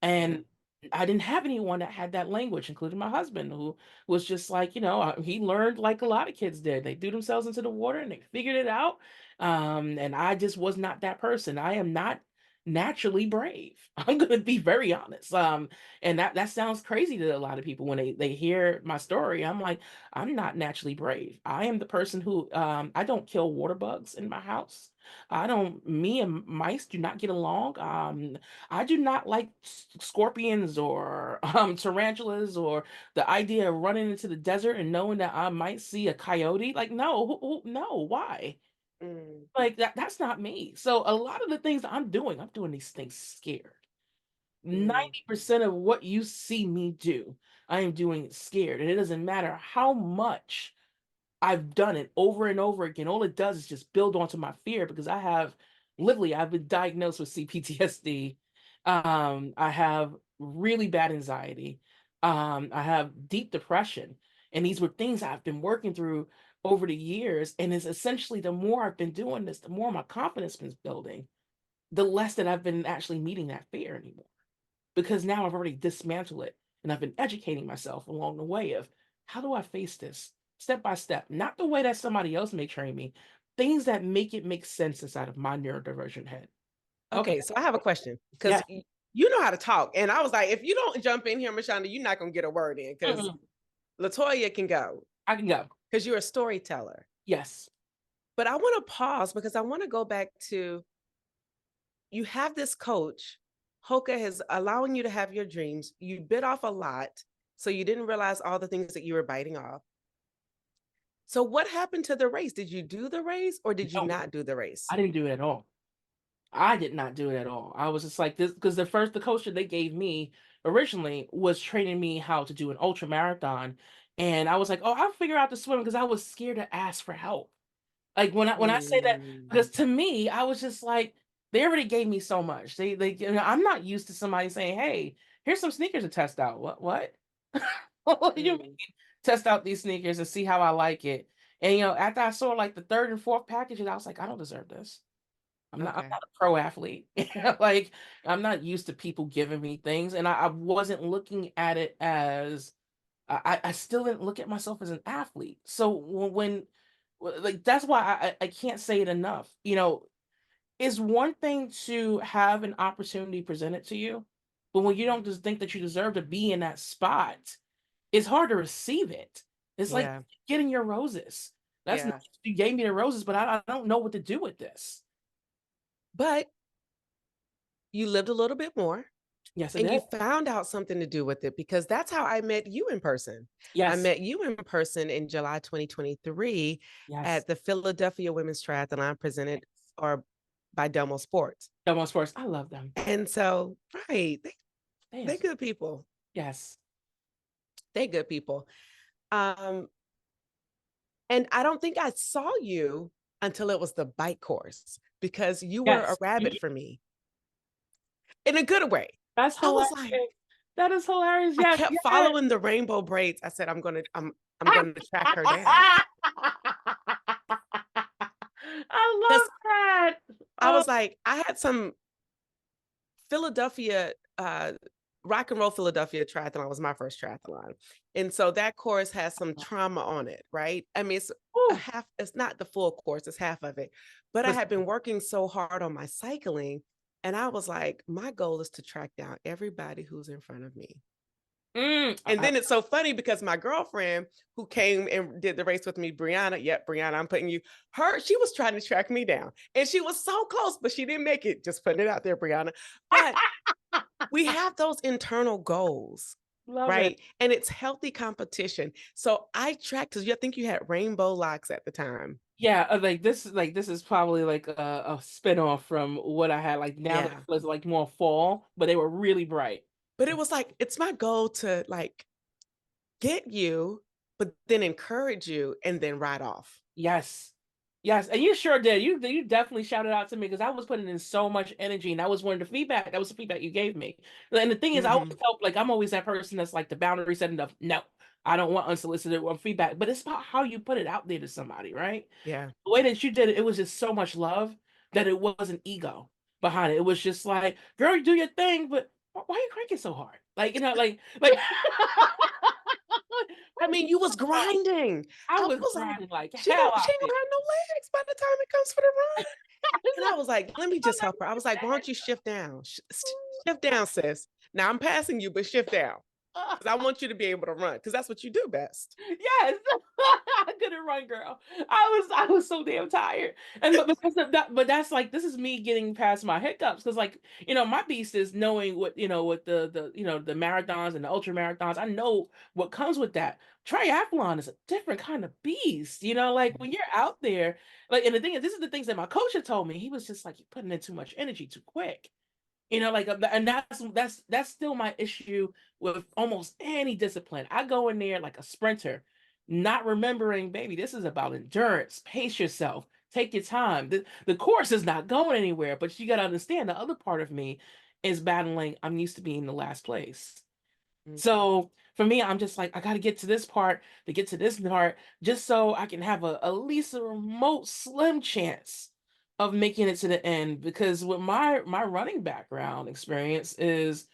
And I didn't have anyone that had that language, including my husband, who was just like, he learned like a lot of kids did. They threw themselves into the water and they figured it out. And I just was not that person. I am not naturally brave. I'm going to be very honest. And that sounds crazy to a lot of people when they hear my story. I'm like, I'm not naturally brave. I am the person who I don't kill water bugs in my house. Me and mice do not get along. I do not like scorpions or tarantulas or the idea of running into the desert and knowing that I might see a coyote. Like, no, no, why? Mm, Like that's not me. So a lot of the things that I'm doing these things scared. mm, 90% of what you see me do, I am doing it scared. And it doesn't matter how much I've done it over and over again. All it does is just build onto my fear because I've been diagnosed with CPTSD. I have really bad anxiety. I have deep depression. And these were things I've been working through over the years. And it's essentially the more I've been doing this, the more my confidence been building, the less that I've been actually meeting that fear anymore. Because now I've already dismantled it and I've been educating myself along the way of how do I face this step by step, not the way that somebody else may train me, things that make it make sense inside of my neurodivergent head. Okay. okay, so I have a question Yeah. because you know how to talk. And I was like, if you don't jump in here, Mashonda, you're not going to get a word in because Mm-mm. LaToya can go I can go. because you're a storyteller. Yes. But I want to pause because I want to go back to you have this coach. Hoka is allowing you to have your dreams. You bit off a lot. So you didn't realize all the things that you were biting off. So what happened to the race? Did you do the race or did you No, not do the race? I didn't do it at all. I did not do it at all. I was just like this because the coach that they gave me originally was training me how to do an ultra marathon. And I was like, oh, I'll figure out the swim because I was scared to ask for help. Like when I say that, Mm, because to me, I was just like, they already gave me so much. I'm not used to somebody saying, "Hey, here's some sneakers to test out." What? What do you mean? mm, Test out these sneakers and see how I like it. And after I saw like the third and fourth packages, I was like, I don't deserve this. I'm okay. not a pro athlete. Like I'm not used to people giving me things, and I wasn't looking at it as I still didn't look at myself as an athlete. So like that's why I can't say it enough. It's one thing to have an opportunity presented to you, but when you don't just think that you deserve to be in that spot, it's hard to receive it. It's like Yeah. getting your roses. That's nice. Yeah. You gave me the roses, but I don't know what to do with this. But you lived a little bit more. Yes, it And did. you found out something to do with it because that's how I met you in person. I Yes, met you in person in July 2023 yes. at the Philadelphia Women's Triathlon presented or by Domo Sports. Domo Sports. I love them. And so, right, They they is good people. yes. They good people. Um, and I don't think I saw you until it was the bike course because you were a Yes. rabbit for me in a good way. That's I hilarious. was like, That is hilarious. I Yes, kept yes. following the rainbow braids. I said, I'm gonna track her down. I Because love that. I Oh, was like, I had some Philadelphia, Rock and Roll Philadelphia triathlon was my first triathlon. And so that course has some trauma on it, right? I mean, it's a whew. half, it's not the full course, it's half of it. But I But had been working so hard on my cycling. And I was like, my goal is to track down everybody who's in front of me. And I then it's so funny because my girlfriend who came and did the race with me, Brianna, yep, Brianna, I'm putting you, she was trying to track me down. And she was so close, but she didn't make it. Just putting it out there, Brianna. But we have those internal goals, love it. right? And it's healthy competition. So I tracked because you think you had rainbow locks at the time. Yeah, like this is probably like a spin-off from what I had. Like now that Yeah. was like more fall, but they were really bright. But it was like, it's my goal to like get you, but then encourage you and then ride off. Yes. Yes, and you sure did. You definitely shouted out to me because I was putting in so much energy, and that was one of the feedback. That was the feedback you gave me. And the thing is, I always Mm-hmm. help. Like I'm always that person that's like the boundary setting of no, I don't want unsolicited feedback. But it's about how you put it out there to somebody, right? Yeah. The way that you did it, it was just so much love that it wasn't ego behind it. It was just like, girl, you do your thing, but why are you cranking so hard? Like like I mean, you was grinding. I I was was like, grinding like she hell don't, she out ain't there. gonna have no legs by the time it comes for the run. And I was like, let me just help her. I was like, why don't you shift down? Shift down, sis. Now I'm passing you, but shift down. Because I want you to be able to run, because that's what you do best. Yes, I couldn't run, girl. I was so damn tired, and but because of that, but that's like this is me getting past my hiccups because like my beast is knowing what what the the marathons and the ultra marathons. I know what comes with that. Triathlon is a different kind of beast, like when you're out there, like and the thing is, this is the things that my coach had told me. He was just like, you're putting in too much energy too quick. Like, and that's still my issue with almost any discipline. I go in there like a sprinter, not remembering, baby, this is about endurance. Pace yourself. Take your time. The course is not going anywhere, but you got to understand the other part of me is battling. I'm used to being the last place. Mhm. So for me, I'm just like, I got to get to this part to get to this part, just so I can have at least a remote, slim chance of making it to the end. Because with my running background experience is,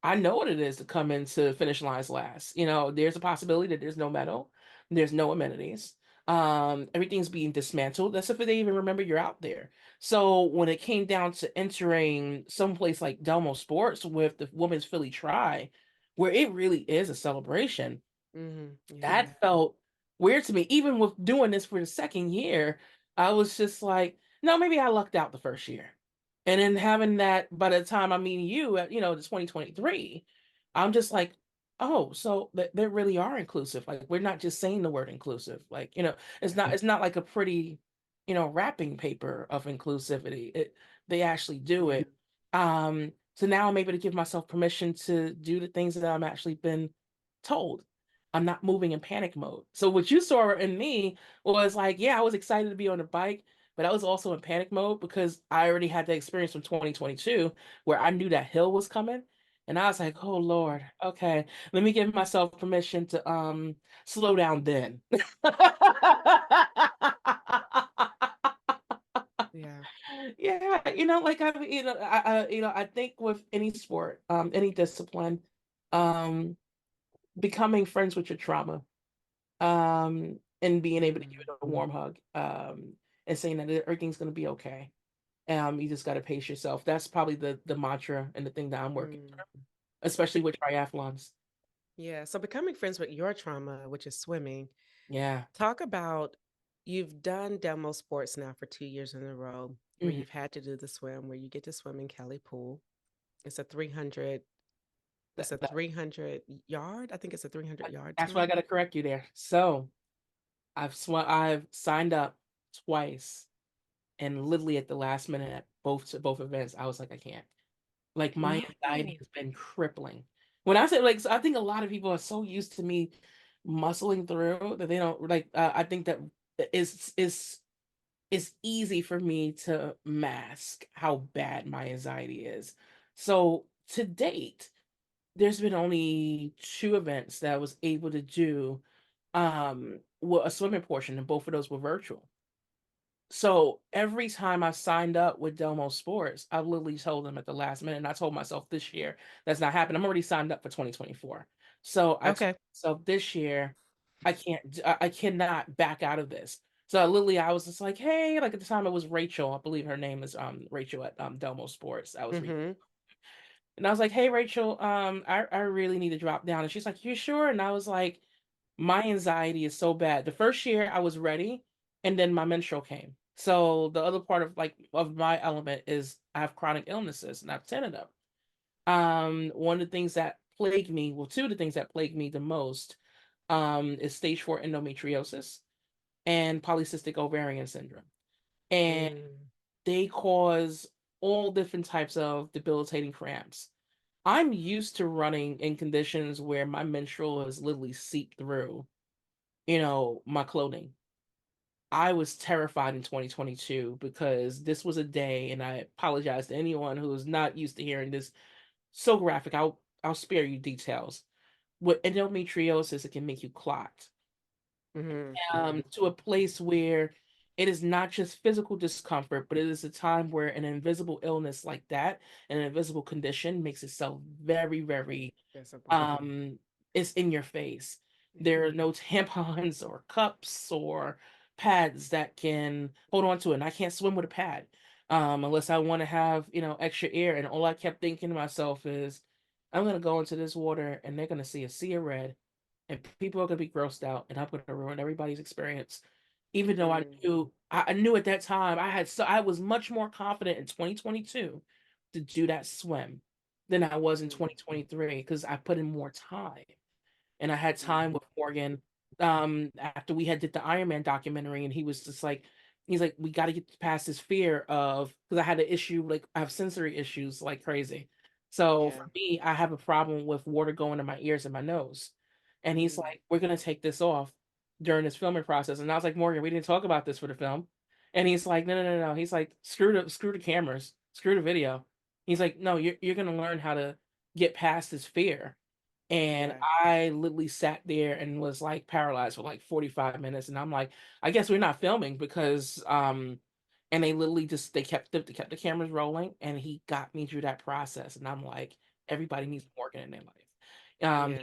I know what it is to come into finish lines last. There's a possibility that there's no medal, there's no amenities. Everything's being dismantled. That's if they even remember you're out there. So when it came down to entering someplace like Delmo Sports with the Women's Philly Try, where it really is a celebration, Yeah. that felt weird to me. Even with doing this for the second year, I was just like, no, maybe I lucked out the first year. And then having that by the time I'm meeting you at, the 2023, I'm just like, oh, so they really are inclusive. Like we're not just saying the word inclusive. Like, it's not like a pretty, wrapping paper of inclusivity. They actually do it. So now I'm able to give myself permission to do the things that I'm actually been told. I'm not moving in panic mode. So what you saw in me was like, yeah, I was excited to be on the bike, but I was also in panic mode because I already had the experience from 2022 where I knew that hill was coming. And I was like, oh Lord, okay, let me give myself permission to slow down then. Yeah. Yeah, like I think with any sport, any discipline, um, becoming friends with your trauma, and being able to give Mhm. it a warm hug, and saying that everything's going to be okay. You just got to pace yourself. That's probably the mantra and the thing that I'm working Mm. through, especially with triathlons. Yeah. So becoming friends with your trauma, which is swimming, Yeah. talk about you've done demo sports now for 2 years in a row where Mhm. you've had to do the swim, where you get to swim in Kelly Pool. It's a 300. It's a 300 yard. I think it's a 300 yard That's why I swim. got to correct you there. So I've signed up twice, and literally at the last minute at both events, I was like, I can't. Like my anxiety No. has been crippling. When I say like, so I think a lot of people are so used to me muscling through that they don't like. I think that it's easy for me to mask how bad my anxiety is. So to date, there's been only two events that I was able to do well, a swimming portion, and both of those were virtual. So every time I signed up with Domo Sports, I literally told them at the last minute, and I told myself this year that's not happening. I'm already signed up for 2024. So I told Okay. myself this year, I cannot back out of this. So literally, I was just like, hey, like at the time it was Rachel, I believe her name is Rachel at Domo Sports. I was reading, Mm-hmm. and I was like, hey Rachel, I really need to drop down, and she's like, you sure? And I was like, my anxiety is so bad. The first year I was ready, and then my menstrual came. So the other part of like of my element is I have chronic illnesses, and I have 10 of them. One of the things that plague me, well, two of the things that plague me the most, is stage 4 endometriosis and polycystic ovarian syndrome. And Mm. they cause all different types of debilitating cramps. I'm used to running in conditions where my menstrual has literally seeped through, my clothing. I was terrified in 2022 because this was a day, and I apologize to anyone who is not used to hearing this so graphic. I'll spare you details. With endometriosis, it can make you clot, Mm-hmm. Mm-hmm. to a place where it is not just physical discomfort, but it is a time where an invisible illness like that, an invisible condition, makes itself very, very Visible. um it's in your face. Yeah. There are no tampons or cups or pads that can hold on to it. And I can't swim with a pad unless I want to have, extra air. And all I kept thinking to myself is, I'm gonna go into this water and they're gonna see a sea of red, and people are gonna be grossed out, and I'm gonna ruin everybody's experience. Even though I Mm. knew I knew at that time I was much more confident in 2022 to do that swim than I was in Mm. 2023 because I put in more time. And I had time Mm. with Morgan after we had did the Iron Man documentary, and he was just like, he's like, we got to get past this fear of, because I had an issue, like I have sensory issues like crazy. So Yeah. for me, I have a problem with water going in my ears and my nose. And he's Mm. like, we're gonna take this off during this filming process. And I was like, Morgan, we didn't talk about this for the film. And he's like, no, no, no, no. He's like, screw the cameras, screw the video. He's like, no, you're gonna learn how to get past this fear. And Yeah. I literally sat there and was like paralyzed for like 45 minutes. And I'm like, I guess we're not filming because and they literally just they kept the cameras rolling, and he got me through that process. And I'm like, everybody needs Morgan in their life. Yeah.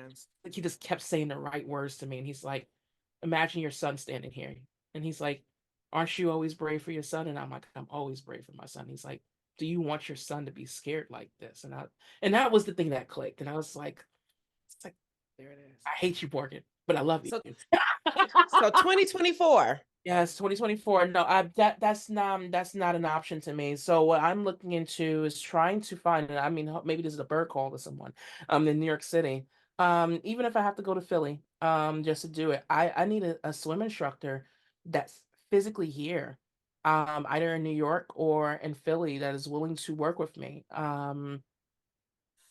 He just kept saying the right words to me. And he's like, imagine your son standing here. And he's like, aren't you always brave for your son? And I'm like, I'm always brave for my son. He's like, do you want your son to be scared like this? And that was the thing that clicked. And I was like, it's like, There it is. I hate you, Morgan, but I love you. So, so 2024. Yes, 2024. No, that's not an option to me. So what I'm looking into is trying to find, and I mean, maybe this is a bird call to someone in New York City. Even if I have to go to Philly just to do it, I need a swim instructor that's physically here, either in New York or in Philly, that is willing to work with me.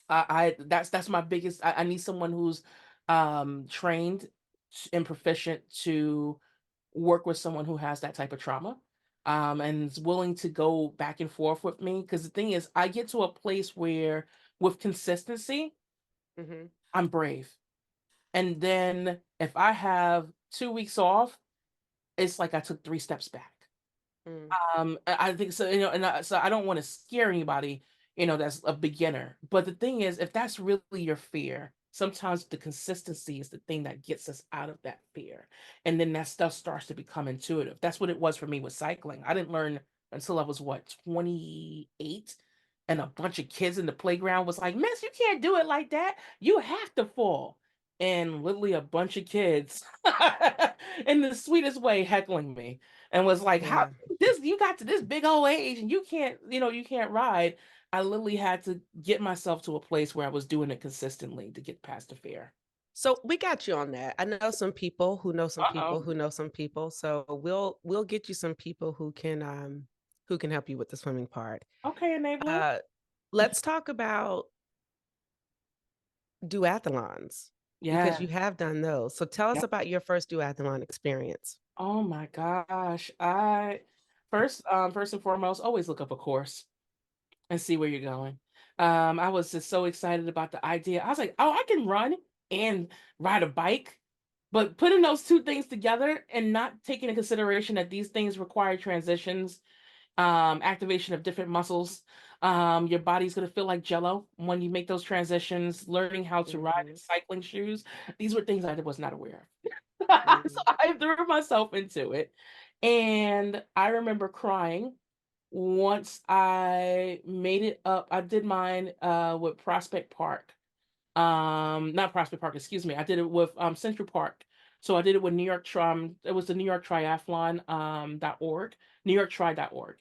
That's my biggest. I need someone who's trained and proficient to work with someone who has that type of trauma, and is willing to go back and forth with me. Because the thing is, I get to a place where with consistency, Mm-hmm. I'm brave. And then if I have 2 weeks off, it's like I took 3 steps back. Mm. I think so, so I don't want to scare anybody, that's a beginner. But the thing is, if that's really your fear, sometimes the consistency is the thing that gets us out of that fear. And then that stuff starts to become intuitive. That's what it was for me with cycling. I didn't learn until I was what, 28? And a bunch of kids in the playground was like, Miss, you can't do it like that. You have to fall. And literally a bunch of kids in the sweetest way heckling me, and was like, how Yeah. this you got to this big old age and you can't ride. I literally had to get myself to a place where I was doing it consistently to get past the fear. So we got you on that. I know some people who know some people Uh-oh. who know some people. So we'll get you some people who can help you with the swimming part. Okay, enabler. Uh let's talk about duathlons because Yeah. you have done those. So tell us Yep. about your first duathlon experience. Oh my gosh. I first and foremost, always look up a course and see where you're going. I was just so excited about the idea. I was like, oh, I can run and ride a bike. But putting those two things together and not taking into consideration that these things require transitions, activation of different muscles. Your body's going to feel like jello when you make those transitions, learning how to ride in Mhm, cycling shoes. These were things I was not aware of. So mhm, I threw myself into it. And I remember crying once I made it up. I did mine with Prospect Park. Not Prospect Park, excuse me. I did it with Central Park. So I did it with New York it was the New York Triathlon .org, NewYorkTri.org.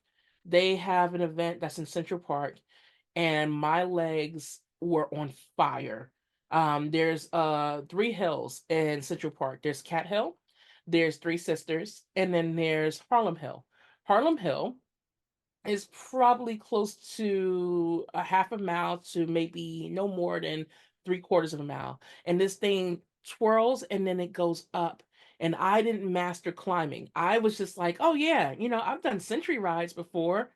They have an event that's in Central Park, and my legs were on fire. There's three hills in Central Park. There's Cat Hill, there's Three Sisters, and then there's Harlem Hill. Harlem Hill is probably close to a half a mile to maybe no more than three-quarters of a mile. And this thing twirls and then it goes up. And I didn't master climbing. I was just like, oh yeah, I've done century rides before.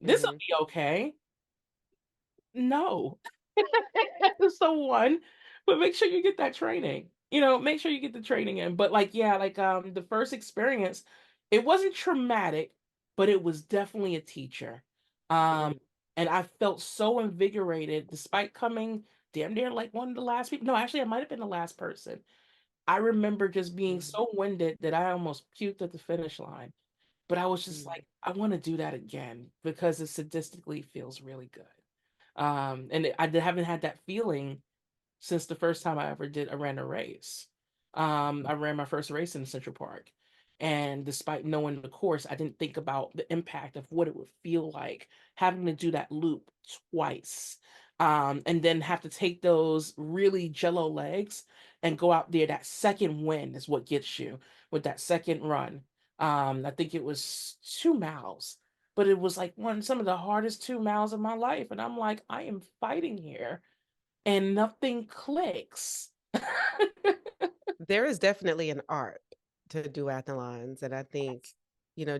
This will mhm. be okay. No. So one, but make sure you get that training. Make sure you get the training in. But like, yeah, like the first experience, it wasn't traumatic, but it was definitely a teacher. Um, Mhm, and I felt so invigorated despite coming damn near like one of the last people. No, actually, I might have been the last person. I remember just being mhm, so winded that I almost puked at the finish line. But I was just mhm. like, I want to do that again because it sadistically feels really good. And haven't had that feeling since the first time I ran a race. I ran my first race in Central Park. And despite knowing the course, I didn't think about the impact of what it would feel like having to do that loop twice. And then have to take those really jello legs and go out there. That second win is what gets you with that second run. I think it was 2 miles, but it was like some of the hardest 2 miles of my life. And I'm like, I am fighting here and nothing clicks. There is definitely an art to duathlons, and I think,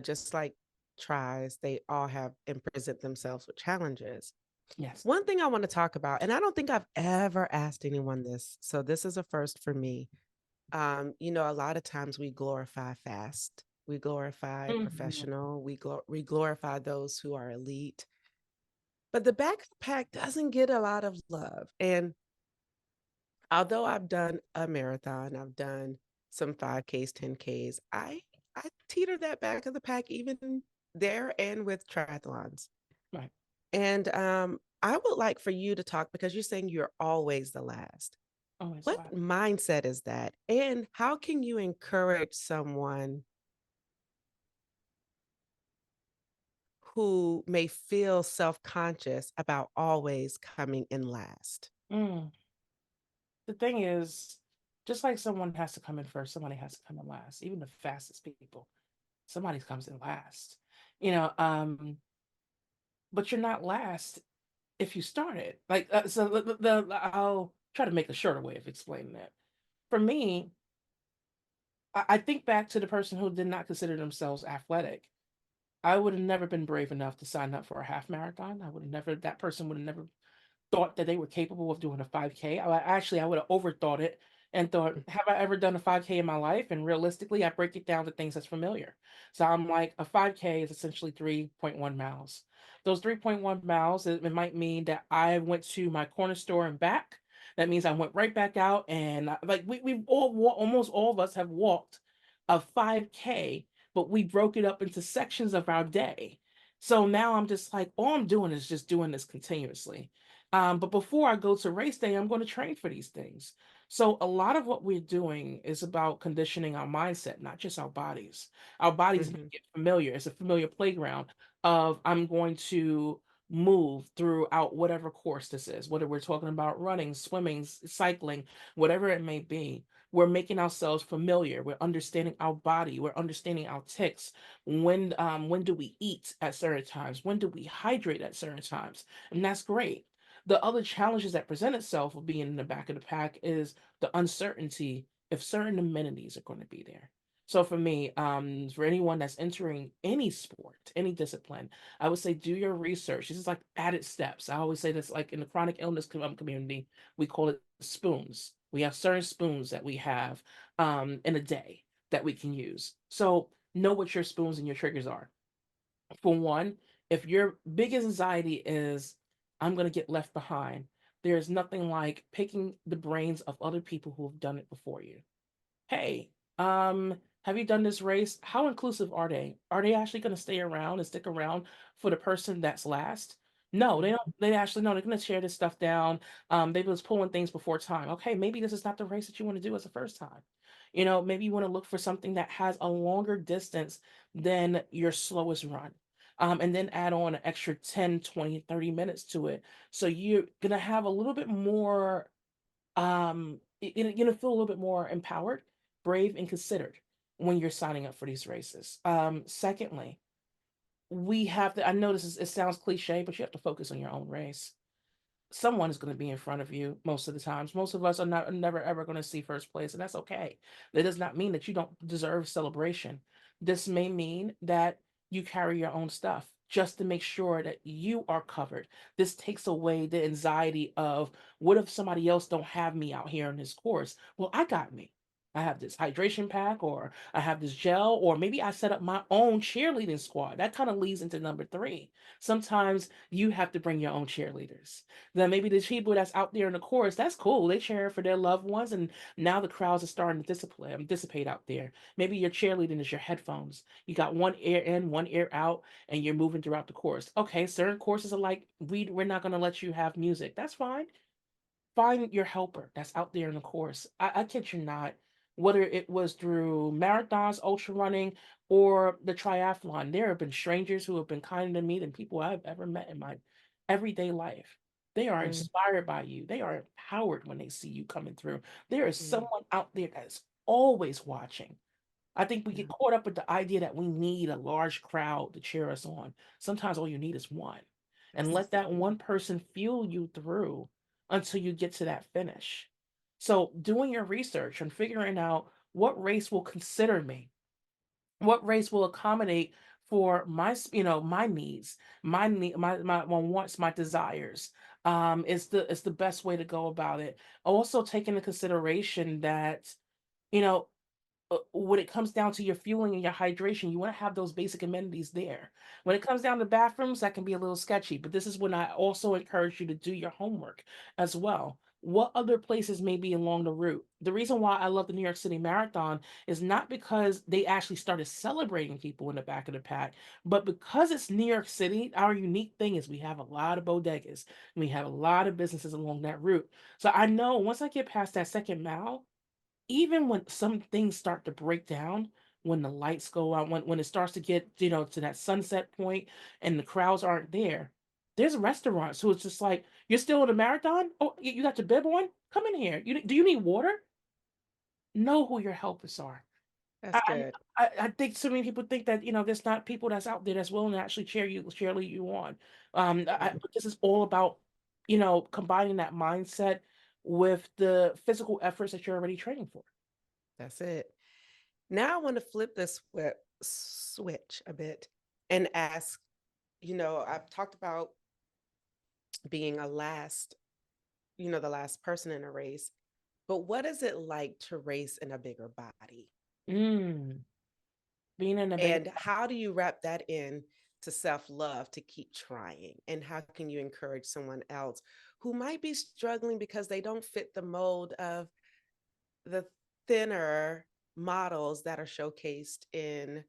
just like tries, they all have and present themselves with challenges. Yes. One thing I want to talk about, and I don't think I've ever asked anyone this, so this is a first for me. A lot of times we glorify fast, we glorify Mhm. professional, we glorify those who are elite, but the back of the pack doesn't get a lot of love. And although I've done a marathon, I've done some 5Ks, 10Ks, I teeter that back of the pack even there and with triathlons. Right. And I would like for you to talk because you're saying you're always the last. Always What laugh. mindset is that? And how can you encourage someone who may feel self-conscious about always coming in last? Mm. The thing is, just like someone has to come in first, somebody has to come in last. Even the fastest people, somebody comes in last. You know, um, but you're not last if you started. Like, so I'll try to make a shorter way of explaining that. For me, I think back to the person who did not consider themselves athletic. I would have never been brave enough to sign up for a half marathon. That person would have never thought that they were capable of doing a 5K. I would have overthought it and thought, have I ever done a 5K in my life? And realistically, I break it down to things that's familiar. So I'm like, a 5K is essentially 3.1 miles. Those 3.1 miles, it might mean that I went to my corner store and back. That means I went right back out and like we've almost all of us have walked a 5K, but we broke it up into sections of our day. So now I'm just like, all I'm doing is just doing this continuously. But before I go to race day, I'm going to train for these things. So a lot of what we're doing is about conditioning our mindset, not just our bodies. Our bodies need Mhm, to get familiar. It's a familiar playground of I'm going to move throughout whatever course this is, whether we're talking about running, swimming, cycling, whatever it may be. We're making ourselves familiar. We're understanding our body. We're understanding our ticks. When do we eat at certain times? When do we hydrate at certain times? And that's great. The other challenges that present itself of being in the back of the pack is the uncertainty if certain amenities are going to be there. So for me, for anyone that's entering any sport, any discipline, I would say do your research. This is like added steps. I always say this, like in the chronic illness community, we call it spoons. We have certain spoons that we have in a day that we can use. So know what your spoons and your triggers are. For one, if your biggest anxiety is, I'm going to get left behind, there's nothing like picking the brains of other people who have done it before you. Hey, have you done this race? How inclusive are they? Are they actually going to stay around and stick around for the person that's last? No, they Mhm. don't. They actually know they're going to tear this stuff down. They was pulling things before time. Okay, maybe this is not the race that you want to do as the first time. Maybe you want to look for something that has a longer distance than your slowest run. And then add on an extra 10, 20, 30 minutes to it. So you're going to have a little bit more feel a little bit more empowered, brave, and considered when you're signing up for these races. Secondly, we have to, I know it sounds cliche, but you have to focus on your own race. Someone is going to be in front of you most of the times. Most of us are never ever going to see first place, and that's okay. That does not mean that you don't deserve celebration. This may mean that you carry your own stuff just to make sure that you are covered. This takes away the anxiety of what if somebody else don't have me out here in this course? Well, I got me. I have this hydration pack, or I have this gel, or maybe I set up my own cheerleading squad. That kind of leads into number three. Sometimes you have to bring your own cheerleaders. Then maybe the people that's out there in the chorus, that's cool. They cheering for their loved ones, and now the crowds are starting to dissipate out there. Maybe your cheerleading is your headphones. You got one ear in, one ear out, and you're moving throughout the chorus. Okay, certain courses are like, we're not going to let you have music. That's fine. Find your helper that's out there in the course. I kid you not. Whether it was through marathons, ultra running, or the triathlon, there have been strangers who have been kinder to me than people I've ever met in my everyday life. They are Mm, inspired by you. They are empowered when they see you coming through. There is mm, someone out there that is always watching. I think we yeah, get caught up with the idea that we need a large crowd to cheer us on. Sometimes all you need is one. And that's let that one person fuel you through until you get to that finish. So, doing your research and figuring out what race will consider me, what race will accommodate for my needs, my wants, my desires, is the best way to go about it. Also, take into consideration that you know when it comes down to your fueling and your hydration, you want to have those basic amenities there. When it comes down to bathrooms, that can be a little sketchy, but this is when I also encourage you to do your homework as well. What other places may be along the route? The reason why I love the New York City Marathon is not because they actually started celebrating people in the back of the pack, but because it's New York City, our unique thing is we have a lot of bodegas. We have a lot of businesses along that route. So I know once I get past that second mile, even when some things start to break down, when the lights go out, when it starts to get, to that sunset point and the crowds aren't there, there's restaurants who it's just like, you're still in a marathon? Oh, you got your bib on? Come in here. Do you need water? Know who your helpers are. that's I, good. I think so many people think that, there's not people that's out there that's willing to actually cheerlead you on. Mm, But this is all about, combining that mindset with the physical efforts that you're already training for. that's it. Now I want to flip this switch a bit and ask, I've talked about being the last person in a race, but what is it like to race in a bigger body? Mm, being in a bigger. And how do you wrap that in to self-love to keep trying? And how can you encourage someone else who might be struggling because they don't fit the mold of the thinner models that are showcased in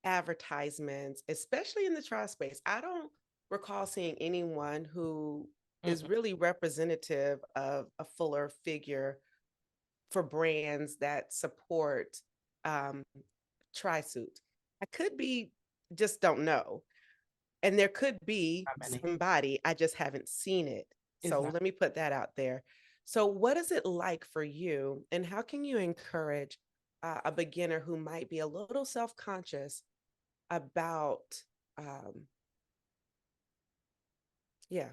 advertisements, especially in the trial space? I don't recall seeing anyone who is Mm-mm, really representative of a fuller figure for brands that support um, tri suit. I could be just don't know. And there could be Not many. somebody, I just haven't seen it. So Exactly. let me put that out there. So, what is it like for you, and how can you encourage a beginner who might be a little self conscious about, um, yeah,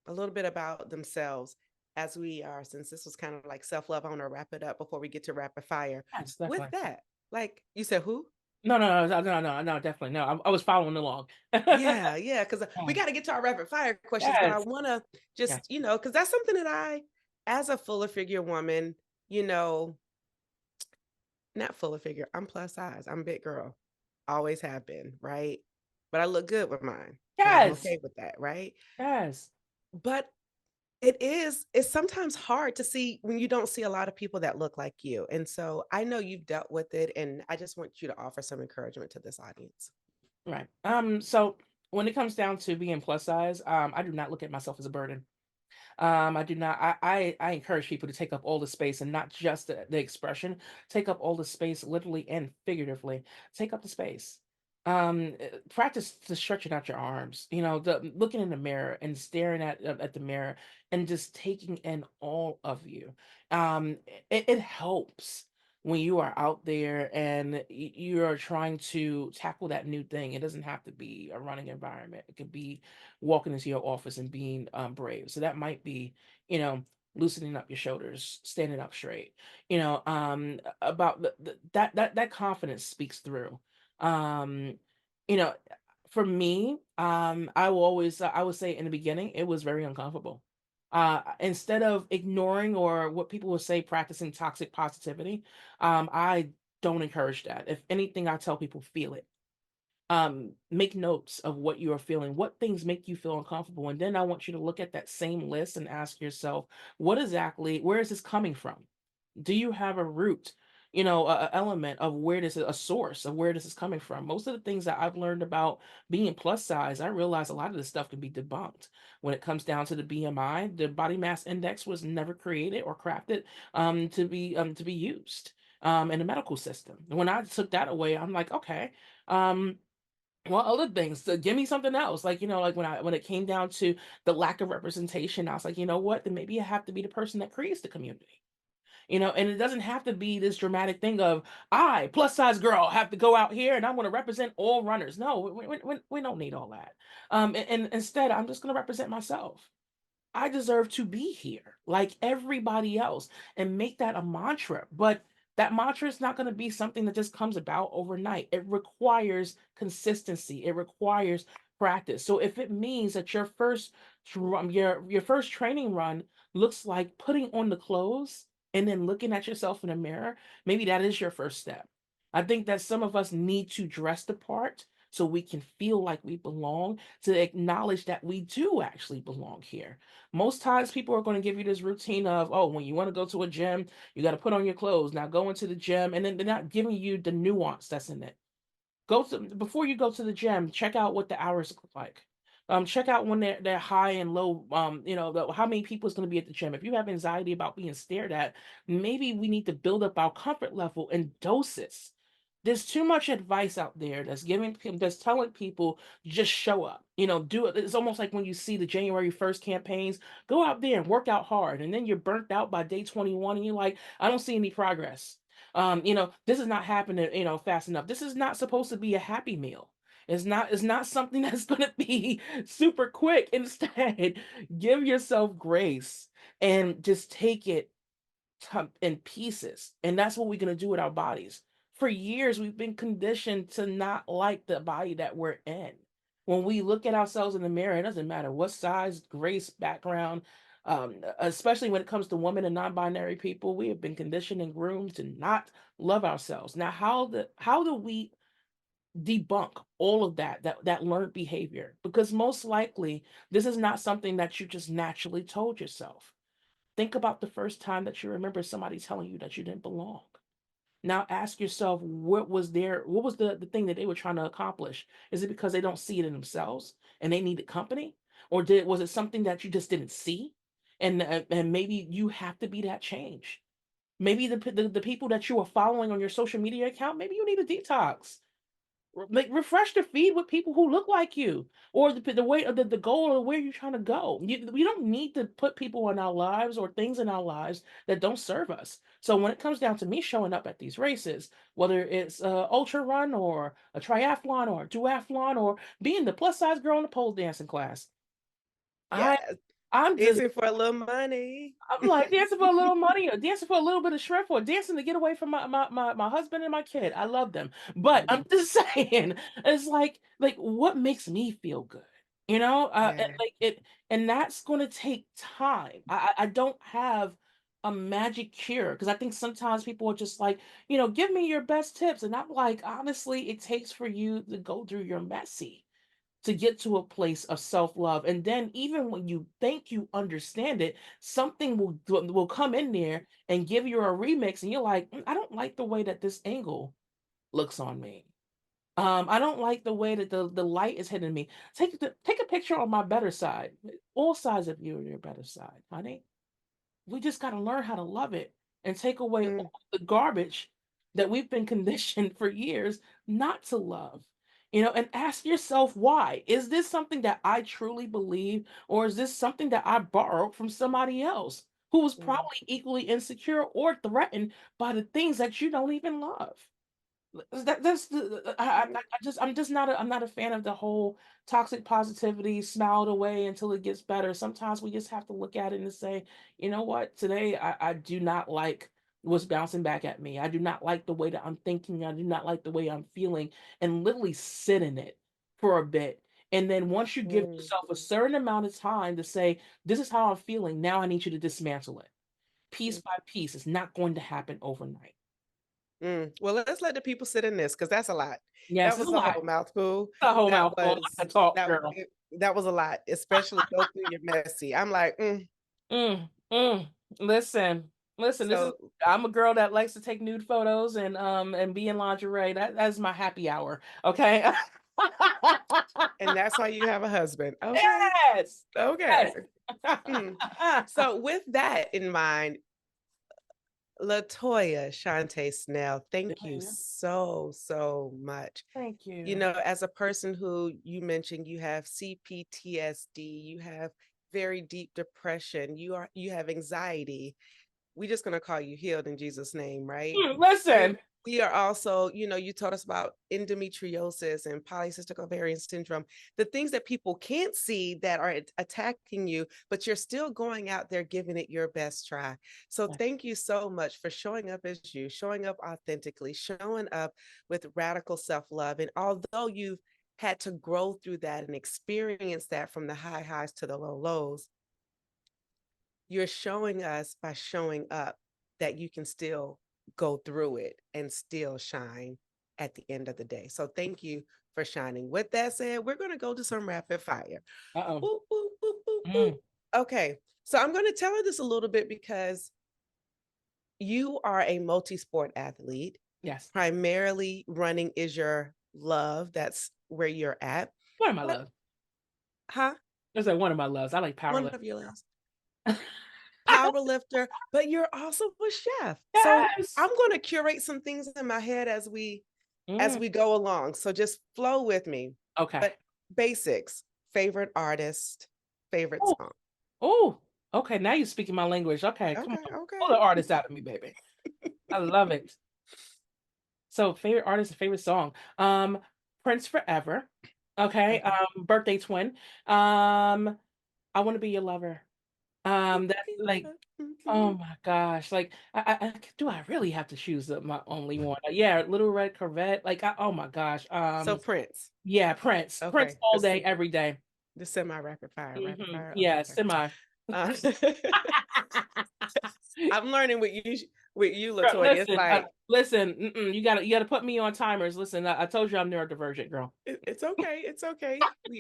a little bit about themselves as we are, since this was kind of like self love? I want to wrap it up before we get to rapid fire. Yes, With definitely. that, like you said, who? No, no, no, no, no, no, definitely. No, I was following along. Yeah, yeah, because we Um, got to get to our rapid fire questions, but I yes, want to yes, just, because that's something that as a fuller figure woman, you know, not fuller figure, I'm plus size, I'm a big girl, always have been, right? But I look good with mine, and I'm yes, okay with that, right? yes. But it's sometimes hard to see when you don't see a lot of people that look like you. And so I know you've dealt with it, and I just want you to offer some encouragement to this audience. Right. So when it comes down to being plus size, I do not look at myself as a burden. I do not. I encourage people to take up all the space and not just the expression. Take up all the space, literally and figuratively. Take up the space. Practice to stretching out your arms. Looking in the mirror and staring at the mirror and just taking in all of you. It helps when you are out there and you are trying to tackle that new thing. It doesn't have to be a running environment. It could be walking into your office and being brave. So that might be, you know, loosening up your shoulders, standing up straight. About that confidence speaks through. Um, you know, for me, I would say in the beginning it was very uncomfortable. Instead of ignoring or what people would say practicing toxic positivity, I don't encourage that. If anything, I tell people feel it. Make notes of what you are feeling, what things make you feel uncomfortable, and then I want you to look at that same list and ask yourself, where is this coming from? Do you have a root, a element of where this is, a source of where this is coming from? Most of the things that I've learned about being plus size, I realize a lot of this stuff can be debunked. When it comes down to the BMI, the body mass index was never created or crafted to be used in the medical system. When I took that away, I'm like, okay. Um, well, other things, so give me something else. Like, like when it came down to the lack of representation, I was like, you know what? Then maybe I have to be the person that creates the community. And it doesn't have to be this dramatic thing of I, plus size girl, have to go out here and I'm going to represent all runners. No, we don't need all that. And instead, I'm just going to represent myself. I deserve to be here like everybody else and make that a mantra. But that mantra is not going to be something that just comes about overnight. It requires consistency. It requires practice. So if it means that your first training run looks like putting on the clothes and then looking at yourself in the mirror, maybe that is your first step. I think that some of us need to dress the part so we can feel like we belong, to acknowledge that we do actually belong here. Most times people are going to give you this routine of, oh, when you want to go to a gym, you got to put on your clothes. Now go into the gym, and then they're not giving you the nuance that's in it. Before you go to the gym, check out what the hours look like. Check out when they're high and low. How many people is going to be at the gym. If you have anxiety about being stared at, maybe we need to build up our comfort level in doses. There's too much advice out there that's telling people just show up. Do it. It's almost like when you see the January 1st campaigns, go out there and work out hard, and then you're burnt out by day 21, and you're like, I don't see any progress. This is not happening, fast enough. This is not supposed to be a happy meal. It's not something that's going to be super quick. Instead, give yourself grace and just take it in pieces. And that's what we're going to do with our bodies. For years, we've been conditioned to not like the body that we're in. When we look at ourselves in the mirror, it doesn't matter what size, race, background, especially when it comes to women and non-binary people, we have been conditioned and groomed to not love ourselves. Now, how do we debunk all of that learned behavior? Because most likely, this is not something that you just naturally told yourself. Think about the first time that you remember somebody telling you that you didn't belong. Now ask yourself, what was the thing that they were trying to accomplish? Is it because they don't see it in themselves and they needed company? Or was it something that you just didn't see? And maybe you have to be that change. Maybe the people that you are following on your social media account, maybe you need a detox. refresh the feed with people who look like you, or the way, or the goal, or where you're trying to go. We don't need to put people in our lives or things in our lives that don't serve us. So when it comes down to me showing up at these races, whether it's a ultra run or a triathlon or a duathlon or being the plus size girl in the pole dancing class, I Yes, I'm just dancing for a little money. I'm like dancing for a little money, or dancing for a little bit of shrimp, or dancing to get away from my husband and my kid. I love them. But I'm Mhm. just saying, it's like what makes me feel good, and Yeah. like it, and that's going to take time. I don't have a magic cure, because I think sometimes people are just like, give me your best tips. And I'm like, honestly, it takes for you to go through your messy to get to a place of self-love. And then even when you think you understand it, something will come in there and give you a remix, and you're like, I don't like the way that this angle looks on me. I don't like the way that the light is hitting me. Take a picture on my better side. All sides of you are your better side, honey. We just got to learn how to love it and take away Mm, all the garbage that we've been conditioned for years not to love. And ask yourself why. Is this something that I truly believe, or is this something that I borrowed from somebody else who was mm, probably equally insecure or threatened by the things that you don't even love? That's the I'm just not I'm not a fan of the whole toxic positivity, smile it away until it gets better. Sometimes we just have to look at it and say, you know what, today I do not like what's bouncing back at me. I do not like the way that I'm thinking. I do not like the way I'm feeling, and literally sit in it for a bit. And then once you give mm, yourself a certain amount of time to say, this is how I'm feeling, now I need you to dismantle it piece mm, by piece. It's not going to happen overnight. mm. Well, let's let the people sit in this because that's a lot. Yes, That it's was a a lot. whole mouthful. A whole That mouthful. I was talk, that girl. that was a lot, especially go through your messy. I'm like, Mm, mm. Listen, listen. This is. so, I'm a girl that likes to take nude photos and be in lingerie. That's my happy hour. Okay. and that's why you have a husband. Okay, Yes. okay. Yes. Mm. So, with that in mind, LaToya Shauntay Snell, thank you so, so much. Thank you. As a person who you mentioned, you have CPTSD, you have very deep depression, you have anxiety. We're just gonna call you healed in Jesus' name, right? We Listen. we are also, you told us about endometriosis and polycystic ovarian syndrome, the things that people can't see that are attacking you, but you're still going out there giving it your best try. So thank you so much for showing up as you, showing up authentically, showing up with radical self-love. And although you've had to grow through that and experience that from the high highs to the low lows, you're showing us by showing up that you can still go through it and still shine at the end of the day. So thank you for shining. With that said, we're going to go to some rapid fire. Uh-oh. Boop, boop, boop, boop, boop. Mm. Okay. So I'm going to tell her this a little bit because you are a multi-sport athlete. Yes. Primarily running is your love. That's where you're at. One of my But, loves. huh? That's like one of my loves. I like One powerlifting. of your loves. Power lifter, but you're also a chef. So Yes. I'm going to curate some things in my head as Mm. we go along. So just flow with me. Okay. But basics, favorite artist, favorite Oh. song. Oh. Okay. Now you're speaking my language. Okay. Come Okay, on. Pull okay. the artist out of me, baby. I love it. So favorite artist and favorite song. Prince Forever. Okay. Okay. Birthday Twin. I want to be your lover. That's like, oh my gosh. Like do I really have to choose my only one? Yeah, Little Red Corvette. Like oh my gosh. So Prince. Yeah, Prince. Prince Okay. all day, every day. The semi rapid fire, rapid fire. Okay, Yeah, okay. semi. Uh, I'm learning with you, Girl, Latoya. It's like listen. You gotta put me on timers. Listen, I told you I'm neurodivergent, girl. it's okay. It's okay.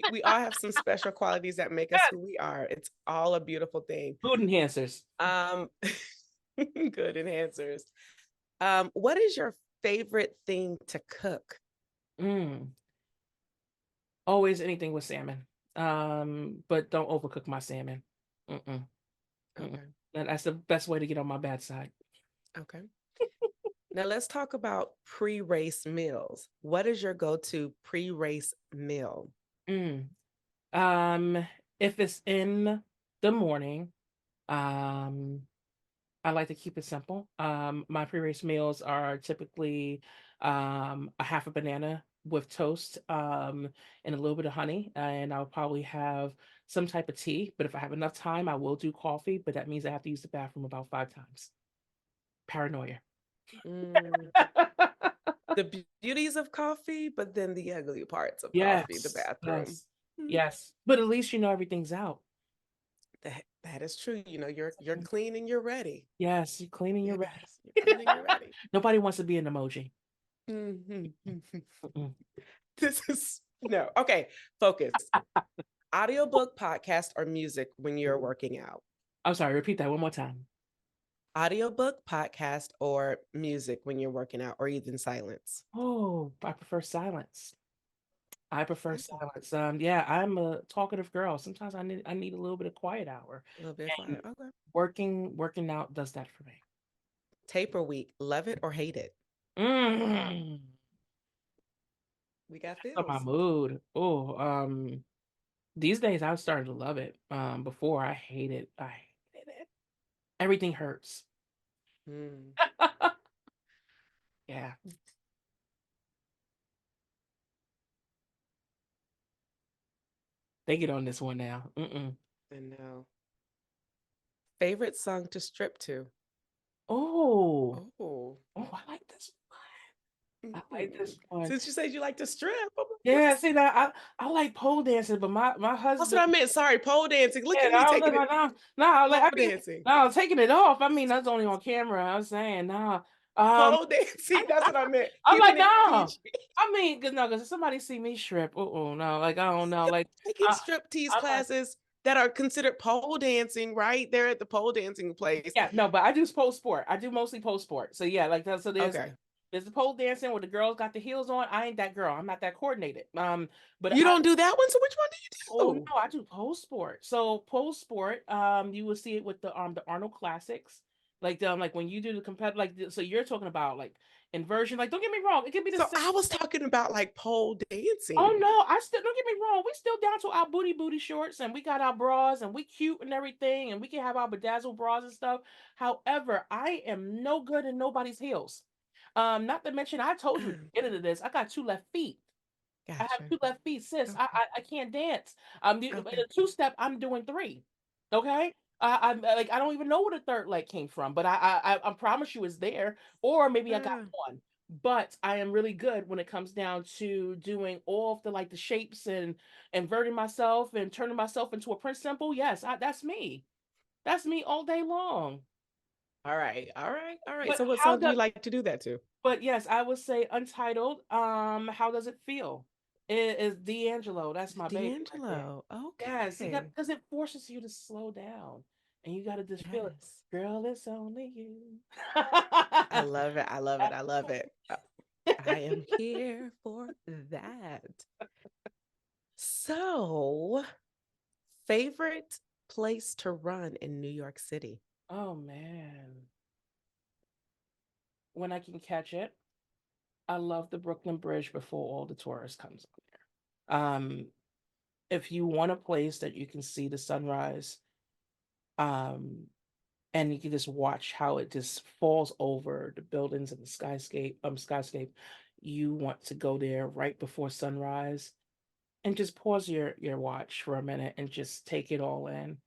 We all have some special qualities that make us Yes. who we are. It's all a beautiful thing. Food enhancers. Um, good enhancers. What is your favorite thing to cook? Mm. Always anything with salmon. But don't overcook my salmon. Mm-mm. Mm-mm. Okay. That's the best way to get on my bad side. Okay. Now let's talk about pre-race meals. What is your go-to pre-race meal? Mm. Um, if it's in the morning, um, I like to keep it simple. My pre-race meals are typically a half a banana with toast and a little bit of honey, and I'll probably have some type of tea. But if I have enough time, I will do coffee. But that means I have to use the bathroom about 5 times. Paranoia. Mm, the beauties of coffee, but then the ugly parts of coffee, the Yes, bathroom. yes, Mm, yes. But at least you know everything's out. that is true. You know, you're clean and you're ready. Yes, you're cleaning, you're ready. Yes, you're clean and you're ready. Nobody wants to be an emoji. Mhm. Mm-mm. This is no. Okay, focus. Audiobook, podcast, or music when you're working out. I'm sorry, repeat that one more time. Audiobook, podcast, or music when you're working out, or even silence. Oh, I prefer silence. I prefer Silence. silence. Yeah, I'm a talkative girl. Sometimes I need a little bit of quiet hour. A little bit And quiet. Okay. working out does that for me. Taper week. Love it or hate it. Mm. We got On my feels. mood. Oh, these days I've started to love it. Before I hated it. Everything hurts. Mm, Yeah. They get on this one now. Mm-mm. I know. Favorite song to strip to. Oh, Oh. oh, I like this one. I like Mhm. this one. Since you said you like to strip, I'm like, Yeah, see that I like pole dancing, but my that's what husband, I meant. Sorry, pole dancing. Look yeah, at me no, taking no, it. no, no, like Pole I mean, dancing. no, taking it off. I mean, that's only on camera. I'm saying, no. Um, Pole dancing. That's what I meant. I'm like, Keeping it no. PG. I mean, cause no, cause if somebody see me strip, no, like I don't know, like Taking I, striptease I'm like, classes that are considered pole dancing, right? They're at the pole dancing place. yeah, no, but I do pole sport. I do mostly pole sport. So yeah, like that. So Okay. there's the pole dancing where the girls got the heels on. I ain't that girl. I'm not that coordinated. But You don't do that one, so which one do oh you do? no, I do pole sport. So pole sport, you will see it with the Arnold Classics. Like when you do the competitive, so you're talking about like inversion. Like don't get me wrong, it could be the So same. I was talking about like pole Oh dancing. no, I still don't get me wrong. We still down to our booty shorts and we got our bras and we cute and everything and we can have our bedazzled bras and stuff. However, I am no good in nobody's heels. Not to mention I told you at the beginning of this, I got 2 left feet. I have Gotcha. 2 left feet, sis. I Okay. I, I can't dance. In Okay. a 2 step, I'm doing three. Okay. I'm like I don't even know where the third leg came from, but I promise you it's there, or maybe I got Uh, one. But I am really good when it comes down to doing all of the like the shapes and inverting myself and turning myself into a Prince Simple. Yes, that's me. That's me all day long. all right. All right. All right. But So what how song do does you like to do that to? But yes, I would say Untitled. How does it feel? It is D'Angelo. That's my baby right there. D'Angelo. Yes, you got Okay. because it forces you to slow down, and you got to just feel it. Yes. Girl, it's only you. I love it. I love it. I love it. I am here for that. So, favorite place to run in New York City? Oh man, when I can catch it, I love the Brooklyn Bridge before all the tourists comes on there. If you want a place that you can see the sunrise, um, and you can just watch how it just falls over the buildings and the skyscape, you want to go there right before sunrise and just pause your watch for a minute and just take it all in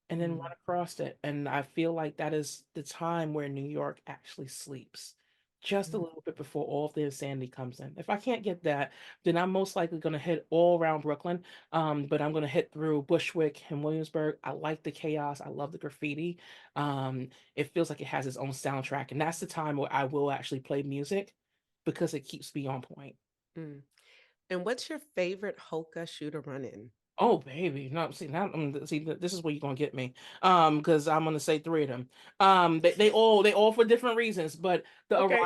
and then run Mm, across it. And I feel like that is the time where New York actually sleeps. Just a mm, little bit before all of the insanity comes in. If I can't get that, then I'm most likely going to hit all around Brooklyn. But I'm going to hit through Bushwick and Williamsburg. I like the chaos. I love the graffiti. It feels like it has its own soundtrack, and that's the time where I will actually play music because it keeps me on point. mm. And what's your favorite Hoka shooter run in? Oh baby, no, see now, this is where you're gonna get me. Because I'm gonna say three of them. They all for different reasons, but the Okay.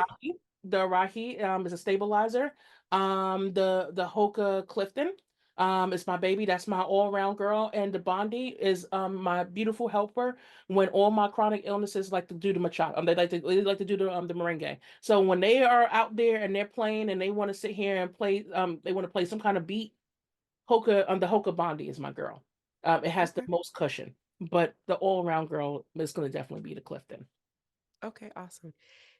Arahi, is a stabilizer. The Hoka Clifton, It's my baby. That's my all-around girl. And the Bondi is my beautiful helper when all my chronic illnesses like to do the machado. They like to do the merengue. So when they are out there and they're playing and they want to sit here and play, they want to play some kind of beat. The Hoka Bondi is my girl. It has the Okay. most cushion, but the all-around girl is going to definitely be the Clifton. Okay, awesome.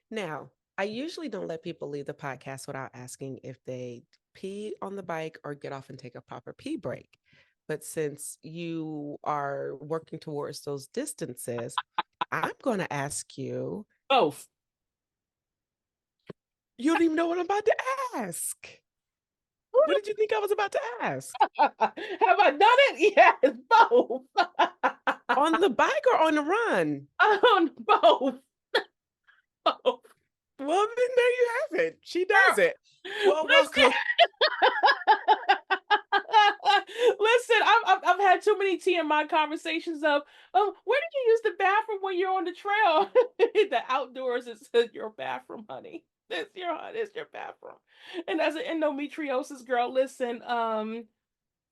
Now, I usually don't let people leave the podcast without asking if they pee on the bike or get off and take a proper pee break. But since you are working towards those distances, I'm going to ask you, Both. you don't even know what I'm about to ask. What did you think I was about to ask? Have I done it? Yes, both. On the bike or on the run? On both. Both. Well, then there you have it. She does it. Well, Listen, welcome. listen. I've had too many TMI conversations of, oh, where did you use the bathroom when you're on the trail? The outdoors is your bathroom, honey. It's your bathroom. And as an endometriosis girl, listen.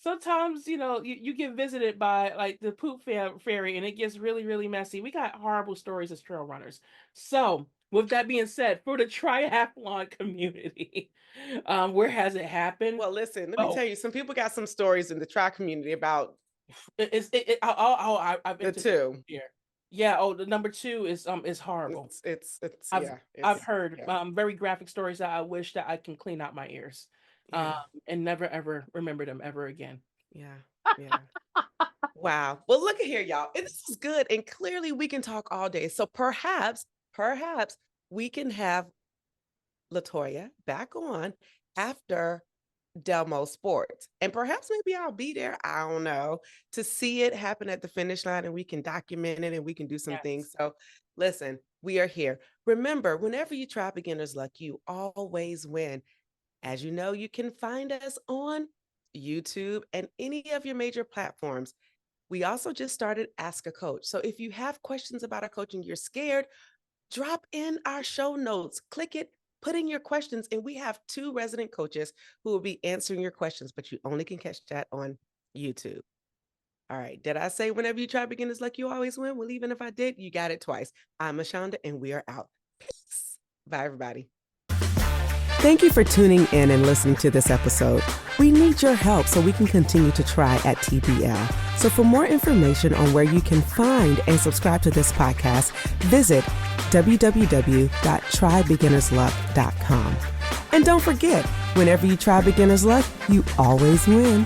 Sometimes you get visited by like the poop fairy, and it gets really really messy. We got horrible stories as trail runners. So with that being said, for the triathlon community, where has it happened? Well, listen, let me Oh, tell you, some people got some stories in the tri community about I've the entered two. here. Yeah. Oh, the number two is horrible. I've Yeah, I've it's, heard yeah, very graphic stories that I wish that I can clean out my ears, um, yeah, and never ever remember them ever again. yeah, yeah. Wow. Well, look at here, y'all. And this is good. And clearly we can talk all day. So perhaps we can have LaToya back on after Delmo Sports. And perhaps maybe I'll be there, I don't know, to see it happen at the finish line and we can document it and we can do some things. Yes. So listen, we are here. Remember, whenever you try beginner's luck, you always win. As you know, you can find us on YouTube and any of your major platforms. We also just started Ask a Coach. So if you have questions about our coaching, you're scared, drop in our show notes, click it, put in your questions, and we have two resident coaches who will be answering your questions, but you only can catch that on YouTube. All right. Did I say whenever you try beginners like you always win? Well, even if I did, you got it twice. I'm Ashonda, and we are out. Peace. Bye, everybody. Thank you for tuning in and listening to this episode. We need your help so we can continue to try at TBL. So for more information on where you can find and subscribe to this podcast, visit www.trybeginnersluck.com. And don't forget, whenever you try beginner's luck, you always win.